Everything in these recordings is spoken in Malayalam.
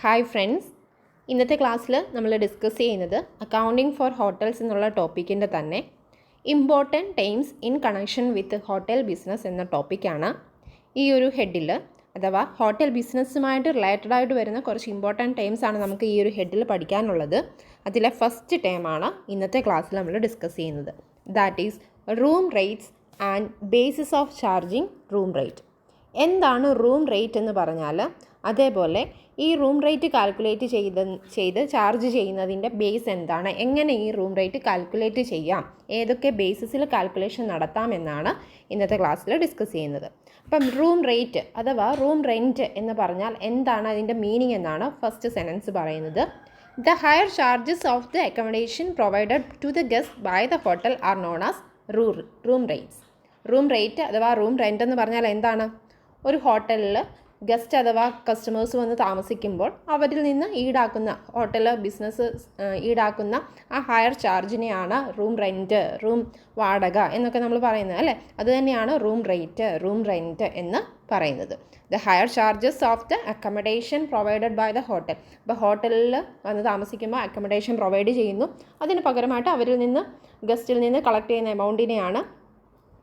ഹായ് ഫ്രണ്ട്സ്, ഇന്നത്തെ ക്ലാസ്സിൽ നമ്മൾ ഡിസ്കസ് ചെയ്യുന്നത് അക്കൗണ്ടിങ് ഫോർ ഹോട്ടൽസ് എന്നുള്ള ടോപ്പിക്കിൻ്റെ തന്നെ important times in connection with hotel business എന്ന ടോപ്പിക്കാണ്. ഈ ഒരു ഹെഡിൽ അഥവാ ഹോട്ടൽ ബിസിനസ്സുമായിട്ട് റിലേറ്റഡ് ആയിട്ട് വരുന്ന കുറച്ച് ഇമ്പോർട്ടൻറ്റ് ടൈംസ് ആണ് നമുക്ക് ഈ ഒരു ഹെഡിൽ പഠിക്കാനുള്ളത്. അതിലെ ഫസ്റ്റ് ടൈമാണ് ഇന്നത്തെ ക്ലാസ്സിൽ നമ്മൾ ഡിസ്കസ് ചെയ്യുന്നത്. That is room rates and basis of charging room rate. എന്താണ് റൂം റേറ്റ് എന്ന് പറഞ്ഞാൽ, അതേപോലെ ഈ റൂം റേറ്റ് കാൽക്കുലേറ്റ് ചെയ്ത് ചാർജ് ചെയ്യുന്നതിൻ്റെ ബേസ് എന്താണ്, എങ്ങനെ ഈ റൂം റേറ്റ് കാൽക്കുലേറ്റ് ചെയ്യാം, ഏതൊക്കെ ബേസിസിൽ കാൽക്കുലേഷൻ നടത്താമെന്നാണ് ഇന്നത്തെ ക്ലാസ്സിൽ ഡിസ്കസ് ചെയ്യുന്നത്. അപ്പം റൂം റേറ്റ് അഥവാ റൂം റെൻറ്റ് എന്ന് പറഞ്ഞാൽ എന്താണ്, അതിൻ്റെ മീനിങ് എന്നാണ് ഫസ്റ്റ് സെൻറ്റൻസ് പറയുന്നത്. The higher charges of the accommodation provided to the guest by the hotel are known as room rates. Room rate അഥവാ റൂം റെൻറ്റ് എന്ന് പറഞ്ഞാൽ എന്താണ്, ഒരു ഹോട്ടലിൽ ഗസ്റ്റ് അഥവാ കസ്റ്റമേഴ്സ് വന്ന് താമസിക്കുമ്പോൾ അവരിൽ നിന്ന് ഈടാക്കുന്ന ഹോട്ടൽ ബിസിനസ് ഈടാക്കുന്ന ആ ഹയർ ചാർജിനെയാണ് റൂം റെൻറ്റ്, റൂം വാടക എന്നൊക്കെ നമ്മൾ പറയുന്നത് അല്ലേ. അതുതന്നെയാണ് റൂം റെൻറ്റ് എന്ന് പറയുന്നത്. The higher charges of the accommodation provided by the hotel. ഇപ്പോൾ ഹോട്ടലിൽ വന്ന് താമസിക്കുമ്പോൾ അക്കോമഡേഷൻ പ്രൊവൈഡ് ചെയ്യുന്നു, അതിന് പകരമായിട്ട് അവരിൽ നിന്ന് ഗസ്റ്റിൽ നിന്ന് കളക്ട് ചെയ്യുന്ന എമൗണ്ടിനെയാണ്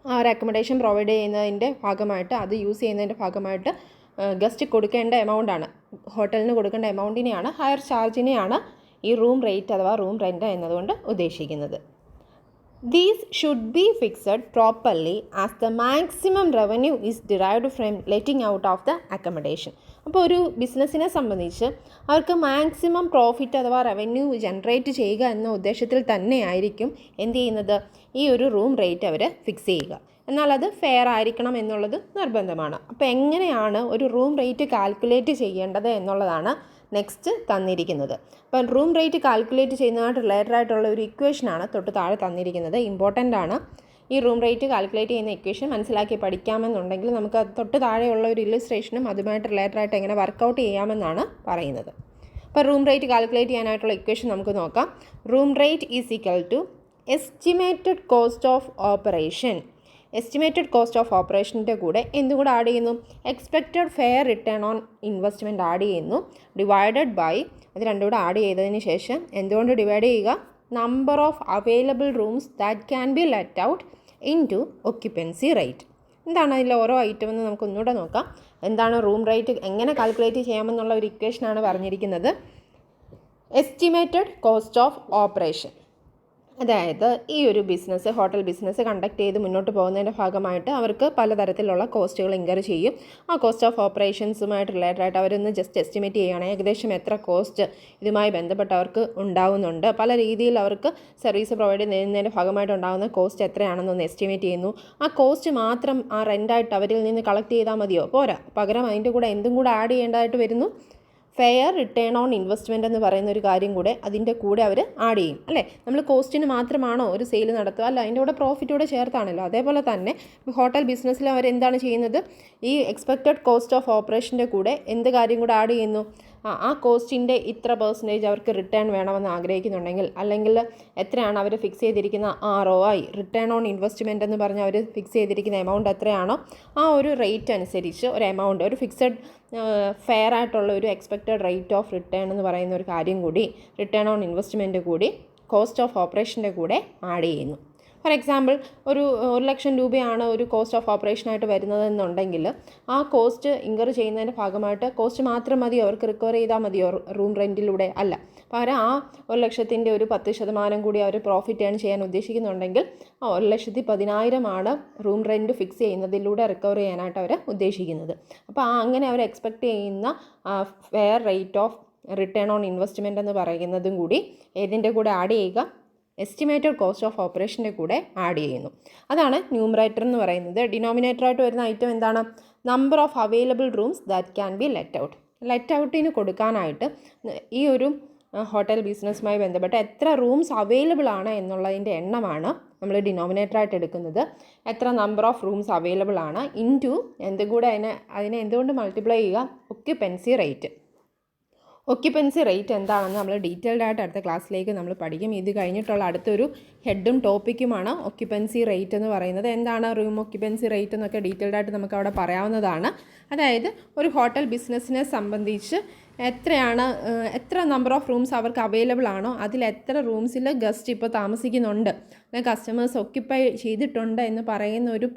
ആ ഒരു അക്കോമഡേഷൻ പ്രൊവൈഡ് ചെയ്യുന്നതിൻ്റെ ഭാഗമായിട്ട്, അത് യൂസ് ചെയ്യുന്നതിൻ്റെ ഭാഗമായിട്ട് ഗസ്റ്റ് കൊടുക്കേണ്ട എമൗണ്ടാണ്, ഹോട്ടലിന് കൊടുക്കേണ്ട എമൗണ്ടിനെയാണ്, ഹയർ ചാർജിനെയാണ് ഈ റൂം റേറ്റ് അഥവാ റൂം റെൻറ്റ് എന്നതുകൊണ്ട് ഉദ്ദേശിക്കുന്നത്. These should be fixed properly as the maximum revenue is derived from letting out of the accommodation. അപ്പോൾ ഒരു ബിസിനസ്സിനെ സംബന്ധിച്ച് അവർക്ക് മാക്സിമം പ്രോഫിറ്റ് അഥവാ റവന്യൂ ജനറേറ്റ് ചെയ്യുക എന്ന ഉദ്ദേശത്തിൽ തന്നെയായിരിക്കും എന്ത് ചെയ്യുന്നത്, ഈ ഒരു റൂം റേറ്റ് അവർ ഫിക്സ് ചെയ്യുക. എന്നാൽ അത് ഫെയർ ആയിരിക്കണം എന്നുള്ളത് നിർബന്ധമാണ്. അപ്പോൾ എങ്ങനെയാണ് ഒരു റൂം റേറ്റ് കാൽക്കുലേറ്റ് ചെയ്യേണ്ടത് എന്നുള്ളതാണ് നെക്സ്റ്റ് തന്നിരിക്കുന്നത്. അപ്പം റൂം റേറ്റ് കാൽക്കുലേറ്റ് ചെയ്യുന്നതായിട്ട് റിലേറ്റഡ് ആയിട്ടുള്ള ഒരു ഇക്വേഷനാണ് തൊട്ട് താഴെ തന്നിരിക്കുന്നത്. ഇമ്പോർട്ടൻ്റ് ആണ്. ഈ റൂം റേറ്റ് കാൽക്കുലേറ്റ് ചെയ്യുന്ന ഇക്വേഷൻ മനസ്സിലാക്കി പഠിക്കാമെന്നുണ്ടെങ്കിൽ നമുക്ക് തൊട്ട് താഴെയുള്ള ഒരു ഇല്ലുസ്ട്രേഷനും അതുമായിട്ട് റിലേറ്റഡ് ആയിട്ട് എങ്ങനെ വർക്കൗട്ട് ചെയ്യാമെന്നാണ് പറയുന്നത്. അപ്പോൾ റൂം റേറ്റ് കാൽക്കുലേറ്റ് ചെയ്യാനായിട്ടുള്ള ഇക്വേഷൻ നമുക്ക് നോക്കാം. Room rate is equal to estimated cost of operation. Estimated cost of ഓപ്പറേഷൻ്റെ കൂടെ എന്തുകൂടെ ആഡ് ചെയ്യുന്നു, expected fair return on investment add ചെയ്യുന്നു, ഡിവൈഡഡ് ബൈ, അത് രണ്ടും കൂടെ ആഡ് ചെയ്തതിന് ശേഷം എന്തുകൊണ്ട് ഡിവൈഡ് ചെയ്യുക, number of available rooms that can be let out into occupancy rate. എന്താണ് അതിൽ ഓരോ ഐറ്റം എന്ന് നമുക്ക് ഒന്നുകൂടെ നോക്കാം. എന്താണ് റൂം റേറ്റ് എങ്ങനെ കാൽക്കുലേറ്റ് ചെയ്യാമെന്നുള്ള ഒരു ഇക്വേഷനാണ് പറഞ്ഞിരിക്കുന്നത്. എസ്റ്റിമേറ്റഡ് കോസ്റ്റ് ഓഫ് ഓപ്പറേഷൻ, അതായത് ഈ ഒരു ബിസിനസ്, ഹോട്ടൽ ബിസിനസ് കണ്ടക്ട് ചെയ്ത് മുന്നോട്ട് പോകുന്നതിൻ്റെ ഭാഗമായിട്ട് അവർക്ക് പലതരത്തിലുള്ള കോസ്റ്റുകൾ ഇൻകർ ചെയ്യും. ആ കോസ്റ്റ് ഓഫ് ഓപ്പറേഷൻസുമായിട്ട് റിലേറ്റഡ് ആയിട്ട് അവരൊന്ന് ജസ്റ്റ് എസ്റ്റിമേറ്റ് ചെയ്യുകയാണ്, ഏകദേശം എത്ര കോസ്റ്റ് ഇതുമായി ബന്ധപ്പെട്ട് അവർക്ക് ഉണ്ടാകുന്നുണ്ട്, പല രീതിയിൽ അവർക്ക് സർവീസ് പ്രൊവൈഡ് ചെയ്യുന്നതിൻ്റെ ഭാഗമായിട്ട് ഉണ്ടാകുന്ന കോസ്റ്റ് എത്രയാണെന്നൊന്ന് എസ്റ്റിമേറ്റ് ചെയ്യുന്നു. ആ കോസ്റ്റ് മാത്രം ആ റെൻ്റായിട്ട് അവരിൽ നിന്ന് കളക്ട് ചെയ്താൽ മതിയോ, പോരാ, പകരം അതിൻ്റെ കൂടെ എന്തും കൂടെ ആഡ് ചെയ്യേണ്ടതായിട്ട് വരുന്നു, ഫെയർ റിട്ടേൺ ഓൺ ഇൻവെസ്റ്റ്മെൻറ്റ് എന്ന് പറയുന്ന ഒരു കാര്യം കൂടെ അതിൻ്റെ കൂടെ അവർ ആഡ് ചെയ്യും അല്ലേ. നമ്മൾ കോസ്റ്റിന് മാത്രമാണോ ഒരു സെയിൽ നടത്തുക, അല്ല, അതിൻ്റെ കൂടെ പ്രോഫിറ്റൂടെ ചേർത്താണല്ലോ. അതേപോലെ തന്നെ ഹോട്ടൽ ബിസിനസ്സിൽ അവർ എന്താണ് ചെയ്യുന്നത്, ഈ എക്സ്പെക്റ്റഡ് കോസ്റ്റ് ഓഫ് ഓപ്പറേഷൻ്റെ കൂടെ എന്ത് കാര്യം കൂടെ ആഡ് ചെയ്യുന്നു, ആ കോസ്റ്റിൻ്റെ ഇത്ര പെർസെൻറ്റേജ് അവർക്ക് റിട്ടേൺ വേണമെന്ന് ആഗ്രഹിക്കുന്നുണ്ടെങ്കിൽ, അല്ലെങ്കിൽ എത്രയാണ് അവർ ഫിക്സ് ചെയ്തിരിക്കുന്ന ROI, റിട്ടേൺ ഓൺ ഇൻവെസ്റ്റ്മെൻറ്റ് എന്ന് പറഞ്ഞാൽ അവർ ഫിക്സ് ചെയ്തിരിക്കുന്ന എമൗണ്ട് എത്രയാണോ ആ ഒരു റേറ്റ് അനുസരിച്ച് ഒരു എമൗണ്ട്, ഒരു ഫിക്സഡ് ഫെയർ ആയിട്ടുള്ള ഒരു എക്സ്പെക്റ്റഡ് റേറ്റ് ഓഫ് റിട്ടേൺ എന്ന് പറയുന്ന ഒരു കാര്യം കൂടി, റിട്ടേൺ ഓൺ ഇൻവെസ്റ്റ്മെൻറ്റ് കൂടി കോസ്റ്റ് ഓഫ് ഓപ്പറേഷൻ്റെ കൂടെ ആഡ് ചെയ്യുന്നു. ഫോർ എക്സാമ്പിൾ, ഒരു 1,00,000 രൂപയാണ് ഒരു കോസ്റ്റ് ഓഫ് ഓപ്പറേഷനായിട്ട് വരുന്നതെന്നുണ്ടെങ്കിൽ ആ കോസ്റ്റ് ഇൻകർ ചെയ്യുന്നതിൻ്റെ ഭാഗമായിട്ട് കോസ്റ്റ് മാത്രം മതിയോ അവർക്ക് റിക്കവർ ചെയ്താൽ മതിയോ റൂം റെൻറ്റിലൂടെ, അല്ല, പകരം ആ 1,00,000-ൻ്റെ ഒരു 10% കൂടി അവർ പ്രോഫിറ്റ് ഏൺ ചെയ്യാൻ ഉദ്ദേശിക്കുന്നുണ്ടെങ്കിൽ ആ 1,10,10,000 റൂം റെൻറ്റ് ഫിക്സ് ചെയ്യുന്നതിലൂടെ റിക്കവർ ചെയ്യാനായിട്ട് അവർ ഉദ്ദേശിക്കുന്നത്. അപ്പോൾ അങ്ങനെ അവർ എക്സ്പെക്റ്റ് ചെയ്യുന്ന fair rate of return on investment എന്ന് പറയുന്നതും കൂടി ഏതിൻ്റെ കൂടെ ആഡ് ചെയ്യുക, എസ്റ്റിമേറ്റഡ് കോസ്റ്റ് ഓഫ് ഓപ്പറേഷൻ്റെ കൂടെ ആഡ് ചെയ്യുന്നു. അതാണ് ന്യൂമറേറ്റർ എന്ന് പറയുന്നത്. ഡിനോമിനേറ്ററായിട്ട് വരുന്ന ഐറ്റം എന്താണ്, number of available rooms that can be let out. Let ഔട്ടിന് കൊടുക്കാനായിട്ട് ഈ ഒരു ഹോട്ടൽ ബിസിനസ്സുമായി ബന്ധപ്പെട്ട് എത്ര റൂംസ് അവൈലബിൾ ആണ് എന്നുള്ളതിൻ്റെ എണ്ണമാണ് നമ്മൾ ഡിനോമിനേറ്ററായിട്ട് എടുക്കുന്നത്. എത്ര നമ്പർ ഓഫ് റൂംസ് അവൈലബിൾ ആണ് ഇൻറ്റു എന്തും കൂടെ അതിനെ എന്തുകൊണ്ട് മൾട്ടിപ്ലൈ ചെയ്യുക, ഒക്യുപ്പൻസി റേറ്റ്. ഒക്യുപ്പൻസി റേറ്റ് എന്താണെന്ന് നമ്മൾ ഡീറ്റെയിൽഡ് ആയിട്ട് അടുത്ത ക്ലാസ്സിലേക്ക് നമ്മൾ പഠിക്കും. ഇത് കഴിഞ്ഞിട്ടുള്ള അടുത്തൊരു ഹെഡും ടോപ്പിക്കുമാണ് ഒക്യുപ്പൻസി റേറ്റ് എന്ന് പറയുന്നത്. എന്താണ് റൂം ഒക്യുപ്പൻസി റേറ്റ് എന്നൊക്കെ ഡീറ്റെയിൽഡ് ആയിട്ട് നമുക്ക് അവിടെ പറയാവുന്നതാണ്. അതായത് ഒരു ഹോട്ടൽ ബിസിനസ്സിനെ സംബന്ധിച്ച് എത്ര നമ്പർ ഓഫ് റൂംസ് അവർക്ക് അവൈലബിൾ ആണോ അതിൽ എത്ര റൂംസിൽ ഗസ്റ്റ് ഇപ്പോൾ താമസിക്കുന്നുണ്ട്, അല്ലെങ്കിൽ കസ്റ്റമേഴ്സ് ഒക്യുപ്പൈ ചെയ്തിട്ടുണ്ട് എന്ന് പറയുന്ന ഒരു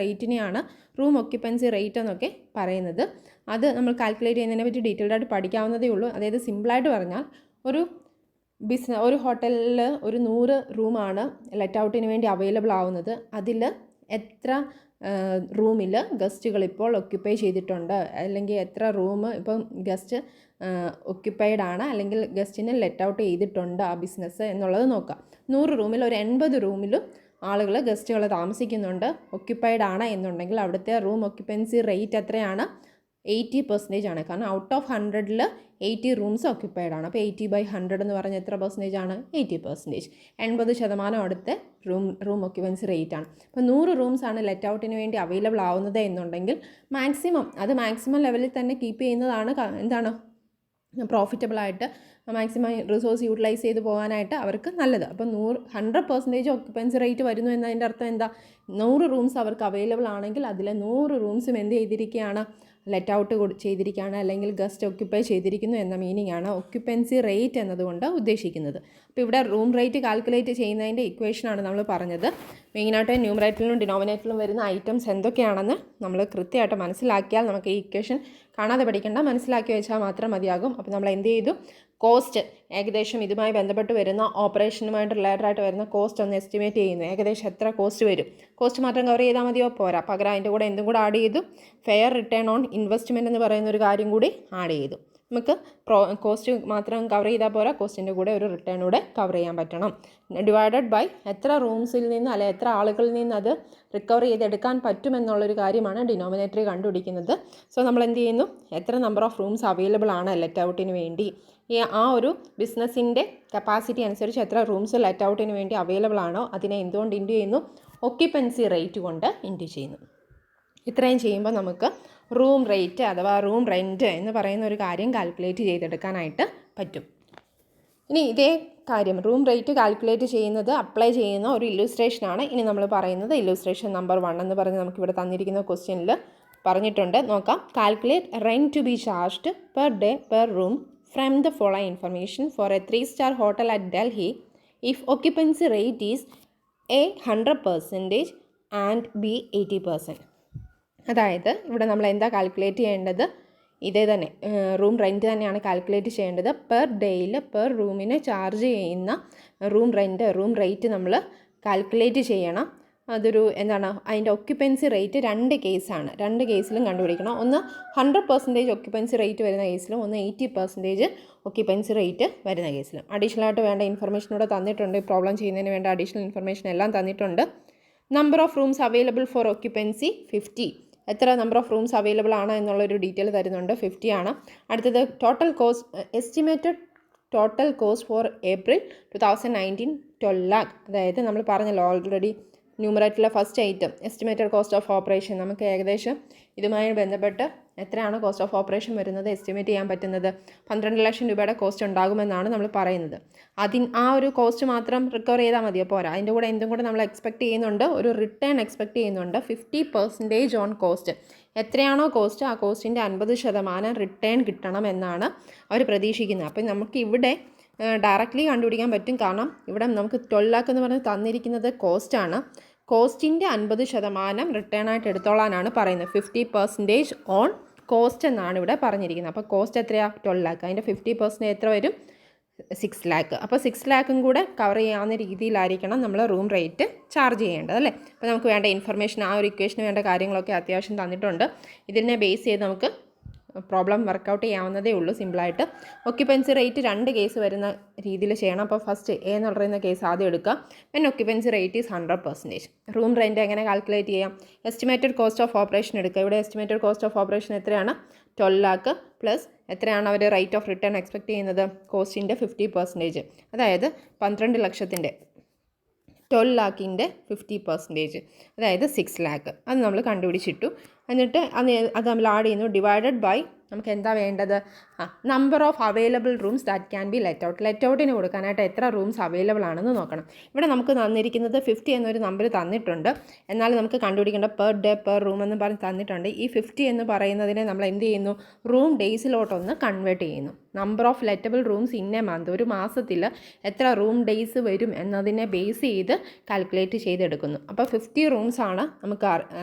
റേറ്റിനെയാണ് റൂം ഒക്യുപ്പൻസി റേറ്റ് എന്നൊക്കെ പറയുന്നത്. അത് നമ്മൾ കാൽക്കുലേറ്റ് ചെയ്യുന്നതിനെ പറ്റി ഡീറ്റെയിൽഡ് ആയിട്ട് പഠിക്കാവുന്നതേ ഉള്ളൂ. അതായത് സിമ്പിളായിട്ട് പറഞ്ഞാൽ ഒരു ഹോട്ടലിൽ ഒരു 100 റൂമാണ് ലെറ്റ് ഔട്ടിന് വേണ്ടി അവൈലബിൾ ആവുന്നത്. അതിൽ എത്ര റൂമിൽ ഗസ്റ്റുകൾ ഇപ്പോൾ ഒക്യുപ്പൈ ചെയ്തിട്ടുണ്ട്, അല്ലെങ്കിൽ എത്ര റൂം ഇപ്പം ഗസ്റ്റ് ഒക്യുപ്പൈഡ് ആണ്, അല്ലെങ്കിൽ ഗസ്റ്റിന് ലെറ്റ് ഔട്ട് ചെയ്തിട്ടുണ്ട് ആ ബിസിനസ് എന്നുള്ളത് നോക്കാം. 100 റൂമിൽ ഒരു 80 റൂമിലും ഗസ്റ്റുകൾ താമസിക്കുന്നുണ്ട്, ഒക്യുപ്പൈഡ് ആണ് എന്നുണ്ടെങ്കിൽ അവിടുത്തെ റൂം ഒക്യുപ്പൻസി റേറ്റ് എത്രയാണ്? 80% ആണ്. കാരണം ഔട്ട് ഓഫ് 100ൽ 80 റൂംസ് ഒക്യുപ്പൈഡ് ആണ്. അപ്പോൾ 80/100 എന്ന് പറഞ്ഞാൽ എത്ര പെർസെൻറ്റേജ് ആണ്? 80%. 80% അടുത്ത റൂം ഒക്യുപ്പൻസി റേറ്റ് ആണ്. അപ്പോൾ 100 റൂംസ് ആണ് ലെറ്റ് ഔട്ടിന് വേണ്ടി അവൈലബിൾ ആവുന്നത് എന്നുണ്ടെങ്കിൽ മാക്സിമം ലെവലിൽ തന്നെ കീപ്പ് ചെയ്യുന്നതാണ് പ്രോഫിറ്റബിളായിട്ട് മാക്സിമം റിസോഴ്സ് യൂട്ടിലൈസ് ചെയ്ത് പോകാനായിട്ട് അവർക്ക് നല്ലത്. അപ്പോൾ 100% ഒക്യുപ്പൻസി റേറ്റ് വരുന്നു എന്നതിൻ്റെ അർത്ഥം എന്താ? 100 റൂംസ് അവർക്ക് അവൈലബിൾ ആണെങ്കിൽ അതിലെ 100 റൂംസും എന്ത് ചെയ്തിരിക്കുകയാണ്? ലെറ്റ് ഔട്ട് ചെയ്തിരിക്കുകയാണ്, അല്ലെങ്കിൽ ഗസ്റ്റ് ഒക്യുപ്പൈ ചെയ്തിരിക്കുന്നു എന്ന മീനിങ് ആണ് ഒക്യുപ്പൻസി റേറ്റ് എന്നതുകൊണ്ട് ഉദ്ദേശിക്കുന്നത്. അപ്പോൾ ഇവിടെ റൂം റേറ്റ് കാൽക്കുലേറ്റ് ചെയ്യുന്നതിൻ്റെ ഇക്വേഷനാണ് നമ്മൾ പറഞ്ഞത്. മെയിനായിട്ട് ന്യൂമറേറ്ററിലും ഡിനോമിനേറ്ററിലും വരുന്ന ഐറ്റംസ് എന്തൊക്കെയാണെന്ന് നമ്മൾ കൃത്യമായിട്ട് മനസ്സിലാക്കിയാൽ നമുക്ക് ഈ ഇക്വേഷൻ കാണാതെ പഠിക്കേണ്ട, മനസ്സിലാക്കി വെച്ചാൽ മാത്രം മതിയാകും. അപ്പോൾ നമ്മൾ എന്ത് ചെയ്തു? കോസ്റ്റ് ഏകദേശം ഇതുമായി ബന്ധപ്പെട്ട് വരുന്ന ഓപ്പറേഷനുമായിട്ട് റിലേറ്റഡ് ആയിട്ട് വരുന്ന കോസ്റ്റ് ഒന്ന് എസ്റ്റിമേറ്റ് ചെയ്യുന്നു. ഏകദേശം എത്ര കോസ്റ്റ് വരും? കോസ്റ്റ് മാത്രം കവർ ചെയ്താൽ മതിയോ? പോരാ. പകരം അതിൻ്റെ കൂടെ എന്തും കൂടെ ആഡ് ചെയ്തു? ഫെയർ റിട്ടേൺ ഓൺ ഇൻവെസ്റ്റ്മെൻറ്റ് എന്ന് പറയുന്ന ഒരു കാര്യം കൂടി ആഡ് ചെയ്തു. നമുക്ക് കോസ്റ്റ് മാത്രം കവർ ചെയ്താൽ പോരാ, കോസ്റ്റിൻ്റെ കൂടെ ഒരു റിട്ടേൺ കൂടെ കവർ ചെയ്യാൻ പറ്റണം. ഡിവൈഡഡ് ബൈ എത്ര റൂംസിൽ നിന്ന് അല്ലെങ്കിൽ എത്ര ആളുകളിൽ നിന്ന് അത് റിക്കവർ ചെയ്തെടുക്കാൻ പറ്റുമെന്നുള്ളൊരു കാര്യമാണ് ഡിനോമിനേറ്റർ കണ്ടുപിടിക്കുന്നത്. സോ നമ്മൾ എന്ത് ചെയ്യുന്നു? എത്ര നമ്പർ ഓഫ് റൂംസ് അവൈലബിൾ ആണ് ലെറ്റ് ഔട്ടിന് വേണ്ടി, ആ ഒരു ബിസിനസ്സിൻ്റെ കപ്പാസിറ്റി അനുസരിച്ച് എത്ര റൂംസ് ലെറ്റ് ഔട്ടിന് വേണ്ടി അവൈലബിൾ ആണോ അതിനെ എന്തുകൊണ്ട് ഇൻറ്റു ചെയ്യുന്നു? ഒക്യുപ്പൻസി റേറ്റ് കൊണ്ട് ഇൻറ്റു ചെയ്യുന്നു. ഇത്രയും ചെയ്യുമ്പോൾ നമുക്ക് റൂം റേറ്റ് അഥവാ റൂം റെൻറ്റ് എന്ന് പറയുന്ന ഒരു കാര്യം കാൽക്കുലേറ്റ് ചെയ്തെടുക്കാനായിട്ട് പറ്റും. ഇനി ഇതേ കാര്യം റൂം റേറ്റ് കാൽക്കുലേറ്റ് ചെയ്യുന്നത് അപ്ലൈ ചെയ്യുന്ന ഒരു ഇല്ലുസ്ട്രേഷനാണ് ഇനി നമ്മൾ പറയുന്നത്. ഇല്ലുസ്ട്രേഷൻ നമ്പർ 1 എന്ന് പറഞ്ഞ് നമുക്കിവിടെ തന്നിരിക്കുന്ന ക്വസ്റ്റ്യനിൽ പറഞ്ഞിട്ടുണ്ട്. നോക്കാം. Calculate rent to be charged per day per room from the following information for a 3-star hotel at Delhi if occupancy rate is A 100% and B 80%. അതായത് ഇവിടെ നമ്മൾ എന്താ കാൽക്കുലേറ്റ് ചെയ്യേണ്ടത്? ഇതേ തന്നെ റൂം റെൻറ്റ് തന്നെയാണ് കാൽക്കുലേറ്റ് ചെയ്യേണ്ടത്. പെർ ഡേയിൽ പെർ റൂമിന് ചാർജ് ചെയ്യുന്ന റൂം റേറ്റ് നമ്മൾ കാൽക്കുലേറ്റ് ചെയ്യണം. അതിൻ്റെ ഒക്യുപ്പൻസി റേറ്റ് 2 കേസാണ്. 2 കേസിലും കണ്ടുപിടിക്കണം. ഒന്ന് 100% ഒക്യുപ്പൻസി റേറ്റ് വരുന്ന കേസിലും, ഒന്ന് 80% ഒക്യുപ്പൻസി റേറ്റ് വരുന്ന കേസിലും. അഡീഷണലായിട്ട് വേണ്ട ഇൻഫർമേഷൻ ഇവിടെ തന്നിട്ടുണ്ട്. പ്രോബ്ലം ചെയ്യുന്നതിന് വേണ്ട അഡീഷണൽ ഇൻഫർമേഷൻ എല്ലാം തന്നിട്ടുണ്ട്. Number of rooms available for occupancy 50. എത്ര നമ്പർ ഓഫ് റൂംസ് അവൈലബിൾ ആണ് എന്നുള്ളൊരു ഡീറ്റെയിൽ തരുന്നുണ്ട്. 50 ആണ്. അടുത്തത് estimated total cost for April 2019 12 lakh. അതായത് നമ്മൾ പറഞ്ഞല്ലോ ഓൾറെഡി ന്യൂമറേറ്ററിലെ first item estimated cost of operation. നമുക്ക് ഏകദേശം ഇതുമായി ബന്ധപ്പെട്ട് എത്രയാണ് കോസ്റ്റ് ഓഫ് ഓപ്പറേഷൻ വരുന്നത് എസ്റ്റിമേറ്റ് ചെയ്യാൻ പറ്റുന്നത്? 12 ലക്ഷം രൂപയുടെ കോസ്റ്റ് ഉണ്ടാകുമെന്നാണ് നമ്മൾ പറയുന്നത്. ആ ഒരു കോസ്റ്റ് മാത്രം റിക്കവർ ചെയ്താൽ മതിയോ? പോരാ. അതിൻ്റെ കൂടെ എന്തും കൂടെ നമ്മൾ എക്സ്പെക്ട് ചെയ്യുന്നുണ്ട്, ഒരു റിട്ടേൺ എക്സ്പെക്ട് ചെയ്യുന്നുണ്ട്. 50% ഓൺ കോസ്റ്റ്. എത്രയാണോ കോസ്റ്റ് ആ കോസ്റ്റിൻ്റെ 50% റിട്ടേൺ കിട്ടണം എന്നാണ് അവർ പ്രതീക്ഷിക്കുന്നത്. അപ്പം നമുക്ക് ഇവിടെ ഡയറക്റ്റ്ലി കണ്ടുപിടിക്കാൻ പറ്റും. കാരണം ഇവിടെ നമുക്ക് 12 lakh എന്ന് പറഞ്ഞ് തന്നിരിക്കുന്നത് കോസ്റ്റാണ്. കോസ്റ്റിൻ്റെ 50% റിട്ടേൺ ആയിട്ട് എടുത്തോളാനാണ് പറയുന്നത്. 50% ഓൺ കോസ്റ്റ് എന്നാണ് ഇവിടെ പറഞ്ഞിരിക്കുന്നത്. അപ്പോൾ കോസ്റ്റ് എത്രയാണ്? 12 lakh. അതിൻ്റെ 50% എത്ര വരും? 6 lakh. അപ്പോൾ 6 lakhും കൂടെ കവർ ചെയ്യാവുന്ന രീതിയിലായിരിക്കണം നമ്മൾ റൂം റേറ്റ് ചാർജ് ചെയ്യേണ്ടത്, അല്ലേ? അപ്പോൾ നമുക്ക് വേണ്ട ഇൻഫർമേഷൻ, ആ ഒരു ഇക്വേഷന് വേണ്ട കാര്യങ്ങളൊക്കെ അത്യാവശ്യം തന്നിട്ടുണ്ട്. ഇതിനെ ബേസ് ചെയ്ത് നമുക്ക് പ്രോബ്ലം വർക്കൗട്ട് ചെയ്യാവുന്നതേ ഉള്ളൂ സിമ്പിളായിട്ട്. ഒക്യുപ്പൻസി റേറ്റ് 2 കേസ് വരുന്ന രീതിയിൽ ചെയ്യണം. അപ്പോൾ ഫസ്റ്റ് എ എന്ന് പറയുന്ന കേസ് ആദ്യം എടുക്കുക. പിന്നെ occupancy rate is 100%. Room rent എങ്ങനെ കാൽക്കുലേറ്റ് ചെയ്യാം? എസ്റ്റിമേറ്റഡ് കോസ്റ്റ് ഓഫ് ഓപ്പറേഷൻ എടുക്കുക. ഇവിടെ എസ്റ്റിമേറ്റഡ് കോസ്റ്റ് ഓഫ് ഓപ്പറേഷൻ എത്രയാണ്? 12 lakh പ്ലസ് എത്രയാണ് hour rate of return expect ചെയ്യുന്നത്? കോസ്റ്റിൻ്റെ 50%. അതായത് 12 ലക്ഷത്തിൻ്റെ 12 lakhിൻ്റെ 50%, അതായത് 6 lakh. അത് നമ്മൾ കണ്ടുപിടിച്ചിട്ടു. എന്നിട്ട് അത് നമ്മൾ ആഡ് ചെയ്യുന്നു. ഡിവൈഡഡ് ബൈ നമുക്ക് എന്താ വേണ്ടത്? Number of available rooms that can be let out. Let ഔട്ടിന് കൊടുക്കാനായിട്ട് എത്ര റൂംസ് അവൈലബിൾ ആണെന്ന് നോക്കണം. ഇവിടെ നമുക്ക് തന്നിരിക്കുന്നത് 50 എന്നൊരു നമ്പർ തന്നിട്ടുണ്ട്. എന്നാൽ നമുക്ക് കണ്ടുപിടിക്കേണ്ട പെർ ഡേ പെർ റൂം എന്ന് പറഞ്ഞ് തന്നിട്ടുണ്ട്. ഈ 50 എന്ന് പറയുന്നതിനെ നമ്മൾ എന്ത് ചെയ്യുന്നു, റൂം ഡേയ്സിലോട്ടൊന്ന് കൺവേർട്ട് ചെയ്യുന്നു. Number of lettable rooms in a month, ഒരു മാസത്തിൽ എത്ര റൂം ഡേയ്സ് വരും എന്നതിനെ ബേസ് ചെയ്ത് കാൽക്കുലേറ്റ് ചെയ്തെടുക്കുന്നു. അപ്പോൾ 50 റൂംസാണ് നമുക്ക്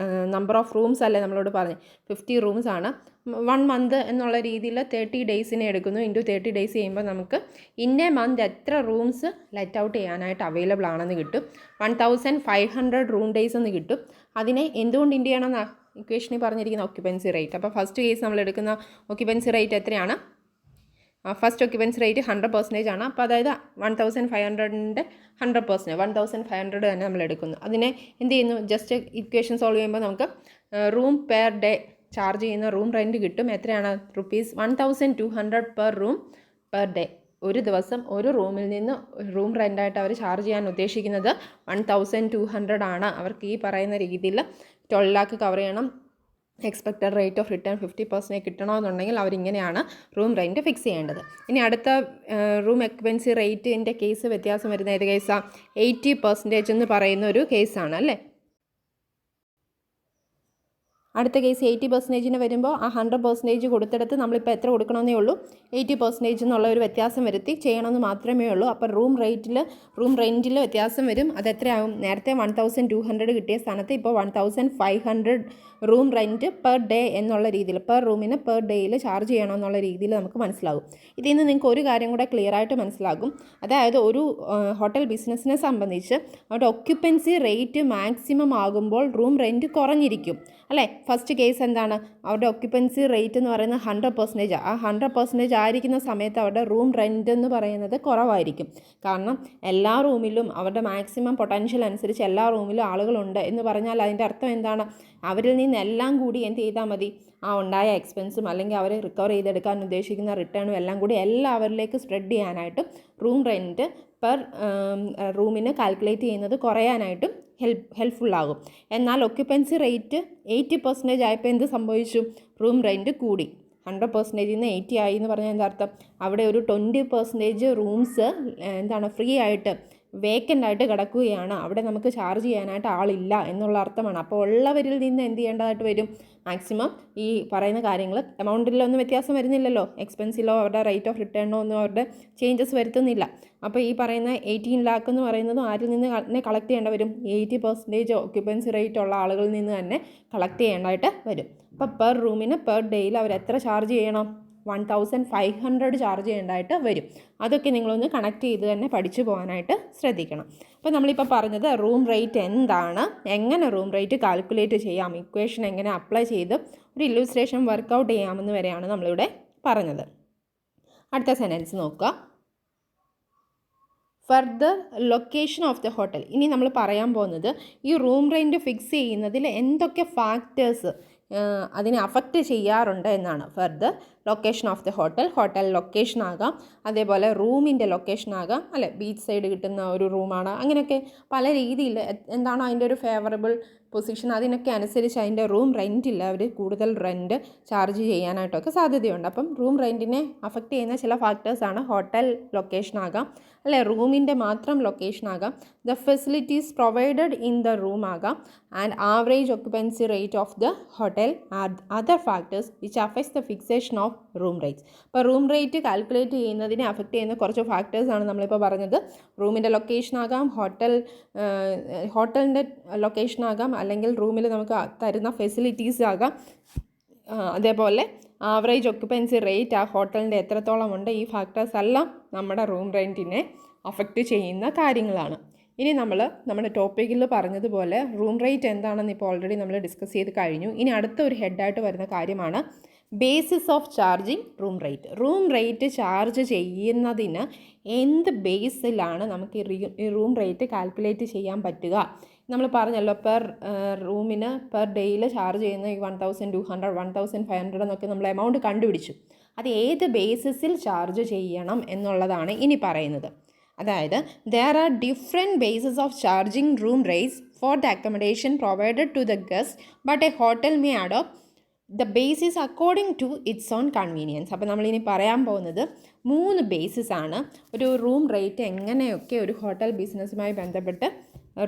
നമ്പർ ഓഫ് റൂംസ് അല്ലേ നമ്മളോട് പറഞ്ഞ് 50 റൂംസാണ്. 1 മന്ത് എന്നുള്ള രീതിയിൽ 30 ഡേയ്സിനെ എടുക്കുന്നു. ഇൻറ്റു 30 ഡേയ്സ് ചെയ്യുമ്പോൾ നമുക്ക് ഇൻ എ മന്ത് എത്ര റൂംസ് ലെറ്റ് ഔട്ട് ചെയ്യാനായിട്ട് അവൈലബിൾ ആണെന്ന് കിട്ടും. 1500 റൂം ഡേയ്സ് എന്ന് കിട്ടും. അതിനെ എന്തുകൊണ്ട് ഇൻറ്റു ചെയ്യണമെന്നാണ് ഇക്വേഷനിൽ പറഞ്ഞിരിക്കുന്ന ഒക്യുപ്പൻസി റേറ്റ്. അപ്പോൾ ഫസ്റ്റ് കേസ് നമ്മൾ എടുക്കുന്ന ഒക്യുപ്പൻസി റേറ്റ് എത്രയാണ്? ഫസ്റ്റ് ഒക്യുപ്പൻസി റേറ്റ് 100% ആണ്. അപ്പോൾ അതായത് 1500ൻ്റെ 100%, 1500 തന്നെ നമ്മൾ എടുക്കുന്നു. അതിനെ എന്ത് ചെയ്യുന്നു, ജസ്റ്റ് ഇക്വേഷൻ സോൾവ് ചെയ്യുമ്പോൾ നമുക്ക് റൂം പെർ ഡേ ചാർജ് ചെയ്യുന്ന റൂം റെൻറ്റ് കിട്ടും. എത്രയാണ്? ₹1200 പെർ റൂം പെർ ഡേ. ഒരു ദിവസം ഒരു റൂമിൽ നിന്ന് റൂം റെൻ്റായിട്ട് അവർ ചാർജ് ചെയ്യാൻ ഉദ്ദേശിക്കുന്നത് 1200 ആണ്. അവർക്ക് ഈ പറയുന്ന രീതിയിൽ 12 lakh കവർ ചെയ്യണം. എക്സ്പെക്റ്റഡ് റേറ്റ് ഓഫ് റിട്ടേൺ 50% കിട്ടണമെന്നുണ്ടെങ്കിൽ അവരിങ്ങനെയാണ് റൂം റെൻറ്റ് ഫിക്സ് ചെയ്യേണ്ടത്. ഇനി അടുത്ത റൂം എക്സ്പെൻസി റേറ്റിൻ്റെ കേസ് വ്യത്യാസം വരുന്ന ഏത് കേസാണ്? 80% എന്ന് പറയുന്ന ഒരു കേസാണ് അല്ലേ. അടുത്ത കേസ് 80% വരുമ്പോൾ ആ 100% കൊടുത്തെടുത്ത് നമ്മളിപ്പോൾ എത്ര കൊടുക്കണമെന്നേ ഉള്ളൂ, 80% എന്നുള്ള ഒരു വ്യത്യാസം വരുത്തി ചെയ്യണമെന്ന് മാത്രമേ ഉള്ളൂ. അപ്പോൾ റൂം റെൻറ്റിൽ വ്യത്യാസം വരും. അതെത്രയാവും? നേരത്തെ 1200 കിട്ടിയ സ്ഥാനത്ത് ഇപ്പോൾ 1500 റൂം റെൻറ്റ് പെർ ഡേ എന്നുള്ള രീതിയിൽ, പെർ റൂമിന് പെർ ഡേയിൽ ചാർജ് ചെയ്യണമെന്നുള്ള രീതിയിൽ നമുക്ക് മനസ്സിലാകും. ഇതിൽ നിന്ന് നിങ്ങൾക്ക് ഒരു കാര്യം കൂടെ ക്ലിയർ ആയിട്ട് മനസ്സിലാകും. അതായത് ഒരു ഹോട്ടൽ ബിസിനസ്സിനെ സംബന്ധിച്ച് അവരുടെ ഒക്യുപ്പൻസി റേറ്റ് മാക്സിമം ആകുമ്പോൾ റൂം റെൻറ്റ് കുറഞ്ഞിരിക്കും അല്ലേ. ഫസ്റ്റ് കേസ് എന്താണ്? അവരുടെ ഒക്യുപ്പൻസി റേറ്റ് എന്ന് പറയുന്നത് 100%. ആ 100% ആയിരിക്കുന്ന സമയത്ത് അവരുടെ റൂം റെൻറ്റ് എന്ന് പറയുന്നത് കുറവായിരിക്കും. കാരണം എല്ലാ റൂമിലും അവരുടെ മാക്സിമം പൊട്ടൻഷ്യൽ അനുസരിച്ച് എല്ലാ റൂമിലും ആളുകളുണ്ട് എന്ന് പറഞ്ഞാൽ അതിൻ്റെ അർത്ഥം എന്താണ്? അവരിൽ നിന്നെല്ലാം കൂടി എന്ത് ചെയ്താൽ മതി, ആ ഉണ്ടായ എക്സ്പെൻസും അല്ലെങ്കിൽ അവർ റിക്കവർ ചെയ്തെടുക്കാൻ ഉദ്ദേശിക്കുന്ന റിട്ടേണും എല്ലാം കൂടി എല്ലാവരിലേക്ക് സ്പ്രെഡ് ചെയ്യാനായിട്ടും റൂം റെൻറ്റ് പെർ റൂമിന് കാൽക്കുലേറ്റ് ചെയ്യുന്നത് കുറയാനായിട്ടും ഹെൽപ്ഫുള്ളാകും. എന്നാൽ ഒക്യുപ്പൻസി റേറ്റ് 80% ആയപ്പോൾ എന്ത് സംഭവിച്ചു? റൂം റെൻറ്റ് കൂടി. 100% നിന്ന് 80 ആയി എന്ന് പറഞ്ഞാൽ എന്താ അർത്ഥം? അവിടെ ഒരു 20% റൂംസ് എന്താണ് ഫ്രീ ആയിട്ട് വേക്കൻ്റ് ആയിട്ട് കിടക്കുകയാണ്. അവിടെ നമുക്ക് ചാർജ് ചെയ്യാനായിട്ട് ആളില്ല എന്നുള്ള അർത്ഥമാണ്. അപ്പോൾ ഉള്ളവരിൽ നിന്ന് എന്ത് ചെയ്യേണ്ടതായിട്ട് വരും? മാക്സിമം ഈ പറയുന്ന കാര്യങ്ങൾ എമൗണ്ടിലൊന്നും വ്യത്യാസം വരുന്നില്ലല്ലോ, എക്സ്പെൻസിലോ അവരുടെ റേറ്റ് ഓഫ് റിട്ടേണോ ഒന്നും അവരുടെ ചേഞ്ചസ് വരുത്തുന്നില്ല. അപ്പോൾ ഈ പറയുന്ന 18 lakh എന്ന് പറയുന്നത് ആരിൽ നിന്ന് തന്നെ കളക്ട് ചെയ്യേണ്ട വരും? 80% ഒക്യുപ്പൻസി റേറ്റ് ഉള്ള ആളുകളിൽ നിന്ന് തന്നെ കളക്ട് ചെയ്യേണ്ടതായിട്ട് വരും. അപ്പോൾ പെർ റൂമിന് പെർ ഡേയിൽ അവർ എത്ര ചാർജ് ചെയ്യണം? 1500 ചാർജ് ചെയ്യേണ്ടതായിട്ട് വരും. അതൊക്കെ നിങ്ങളൊന്ന് കണക്ട് ചെയ്ത് തന്നെ പഠിച്ചു പോകാനായിട്ട് ശ്രദ്ധിക്കണം. അപ്പോൾ നമ്മളിപ്പോൾ പറഞ്ഞത് റൂം റേറ്റ് എന്താണ്, എങ്ങനെ റൂം റേറ്റ് കാൽക്കുലേറ്റ് ചെയ്യാം, ഇക്വേഷൻ എങ്ങനെ അപ്ലൈ ചെയ്ത് ഒരു ഇല്ലുസ്ട്രേഷൻ വർക്കൗട്ട് ചെയ്യാമെന്ന് വരെയാണ് നമ്മളിവിടെ പറഞ്ഞത്. അടുത്ത സെൻറ്റൻസ് നോക്കുക. Further location of the hotel. ഇനി നമ്മൾ പറയാൻ പോകുന്നത് ഈ റൂം റെൻറ്റ് ഫിക്സ് ചെയ്യുന്നതിൽ എന്തൊക്കെ ഫാക്ടേഴ്സ് അതിനെ അഫക്റ്റ് ചെയ്യാറുണ്ട് എന്നാണ്. Further location of the hotel location ആകാം, അതേപോലെ റൂമിൻ്റെ ലൊക്കേഷൻ ആകാം അല്ലെ, ബീച്ച് സൈഡ് കിട്ടുന്ന ഒരു റൂമാണ്, അങ്ങനെയൊക്കെ പല രീതിയിൽ എന്താണോ അതിൻ്റെ ഒരു ഫേവറബിൾ പൊസിഷൻ അതിനൊക്കെ അനുസരിച്ച് അതിൻ്റെ റൂം റെൻറ്റിൽ അവർ കൂടുതൽ റെൻറ്റ് ചാർജ് ചെയ്യാനായിട്ടൊക്കെ സാധ്യതയുണ്ട്. അപ്പം റൂം റെൻറ്റിനെ അഫക്റ്റ് ചെയ്യുന്ന ചില ഫാക്ടേഴ്സാണ് ഹോട്ടൽ ലൊക്കേഷൻ ആകാം അല്ലെ, റൂമിൻ്റെ മാത്രം ലൊക്കേഷൻ ആകാം, the facilities provided in the room ആകാം, and average occupancy rate of the hotel are other factors which affects the fixation of room rates. അപ്പോൾ റൂം റേറ്റ് കാൽക്കുലേറ്റ് ചെയ്യുന്നതിനെ അഫക്റ്റ് ചെയ്യുന്ന കുറച്ച് ഫാക്ടേഴ്സാണ് നമ്മളിപ്പോൾ പറഞ്ഞത്. റൂമിൻ്റെ ലൊക്കേഷൻ ആകാം, ഹോട്ടലിൻ്റെ ലൊക്കേഷൻ ആകാം, അല്ലെങ്കിൽ റൂമിൽ നമുക്ക് തരുന്ന ഫെസിലിറ്റീസ് ആകാം, അതേപോലെ ആവറേജ് ഒക്യുപ്പൻസി റേറ്റ് ആ ഹോട്ടലിൻ്റെ എത്രത്തോളം ഉണ്ട്. ഈ ഫാക്ടേഴ്സ് എല്ലാം നമ്മുടെ റൂം റെൻറ്റിനെ അഫക്റ്റ് ചെയ്യുന്ന കാര്യങ്ങളാണ്. ഇനി നമ്മൾ നമ്മുടെ ടോപ്പിക്കിൽ പറഞ്ഞതുപോലെ റൂം റേറ്റ് എന്താണെന്ന് ഇപ്പോൾ ഓൾറെഡി നമ്മൾ ഡിസ്കസ് ചെയ്ത് കഴിഞ്ഞു. ഇനി അടുത്ത ഒരു ഹെഡായിട്ട് വരുന്ന കാര്യമാണ് basis of charging room rate. Room rate charge ചെയ്യുന്നതിന് എന്ത് ബേസിലാണ് നമുക്ക് ഈ റൂം റേറ്റ് കാൽക്കുലേറ്റ് ചെയ്യാൻ പറ്റുക? നമ്മൾ പറഞ്ഞല്ലോ പെർ റൂമിന് പെർ ഡേയിൽ ചാർജ് ചെയ്യുന്ന ഈ 1200 1500 എന്നൊക്കെ നമ്മൾ എമൗണ്ട് കണ്ടുപിടിച്ചു. അത് ഏത് ബേസിസിൽ ചാർജ് ചെയ്യണം എന്നുള്ളതാണ് ഇനി പറയുന്നത്. അതായത് there are different bases of charging room rates for the accommodation provided to the guest, but a hotel may adopt the basis according to its own convenience. അപ്പോൾ നമ്മളിനി പറയാൻ പോകുന്നത് 3 ബേസിസ് ആണ്. ഒരു റൂം റേറ്റ് എങ്ങനെയൊക്കെ ഒരു ഹോട്ടൽ ബിസിനസ്സുമായി ബന്ധപ്പെട്ട്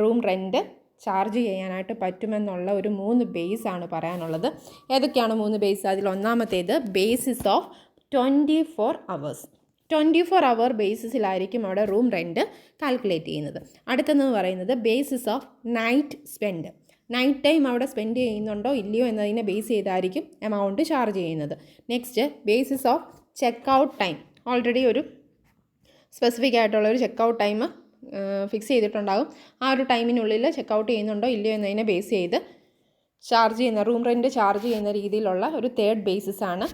റൂം റെൻറ്റ് ചാർജ് ചെയ്യാനായിട്ട് പറ്റുമെന്നുള്ള ഒരു 3 ബേസ് ആണ് പറയാനുള്ളത്. ഏതൊക്കെയാണ് 3 ബേസ്? അതിൽ ഒന്നാമത്തേത് ബേസിസ് ഓഫ് 24 hours. 24 hour ബേസിസിലായിരിക്കും അവിടെ റൂം റെൻറ്റ് കാൽക്കുലേറ്റ് ചെയ്യുന്നത്. അടുത്തെന്ന് പറയുന്നത് basis of night spend. Night time അവിടെ സ്പെൻഡ് ചെയ്യുന്നുണ്ടോ ഇല്ലയോ എന്നതിനെ ബേസ് ചെയ്തായിരിക്കും എമൗണ്ട് ചാർജ് ചെയ്യുന്നത്. Next basis of check out time. Already ഒരു സ്പെസിഫിക് ആയിട്ടുള്ളൊരു ചെക്ക് ഔട്ട് ടൈം ഫിക്സ് ചെയ്തിട്ടുണ്ടാകും. ആ ഒരു ടൈമിനുള്ളിൽ ചെക്ക് ഔട്ട് ചെയ്യുന്നുണ്ടോ ഇല്ലയോ എന്നതിനെ ബേസ് ചെയ്ത് ചാർജ് ചെയ്യുന്ന റൂം റെൻറ്റ് ചാർജ് ചെയ്യുന്ന രീതിയിലുള്ള ഒരു തേർഡ് ബേസിസ് ആണ്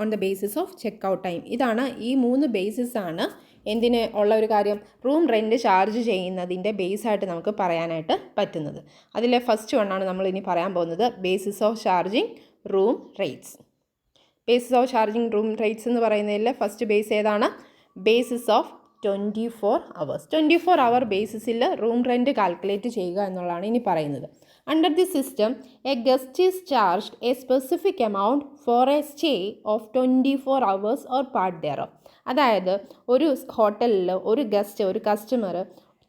on the basis of check out time. ഇതാണ് ഈ 3 ബേസിസ് ആണ് എന്തിന് ഉള്ള ഒരു കാര്യം, റൂം റെൻറ്റ് ചാർജ് ചെയ്യുന്നതിൻ്റെ ബേസായിട്ട് നമുക്ക് പറയാനായിട്ട് പറ്റുന്നത്. അതിലെ ഫസ്റ്റ് വണ്ണാണ് നമ്മൾ ഇനി പറയാൻ പോകുന്നത്, basis of charging room rates. Basis of charging room rates എന്ന് പറയുന്നതിൽ ഫസ്റ്റ് ബേസ് ഏതാണ്? Basis of 24 hours. 24 hour ബേസിസിൽ റൂം റെൻറ്റ് കാൽക്കുലേറ്റ് ചെയ്യുക എന്നുള്ളതാണ് ഇനി പറയുന്നത്. Under this system, a guest is charged a specific amount for a stay of 24 hours or part thereof. അതായത് ഒരു ഹോട്ടലിൽ ഒരു ഗസ്റ്റ്, ഒരു കസ്റ്റമർ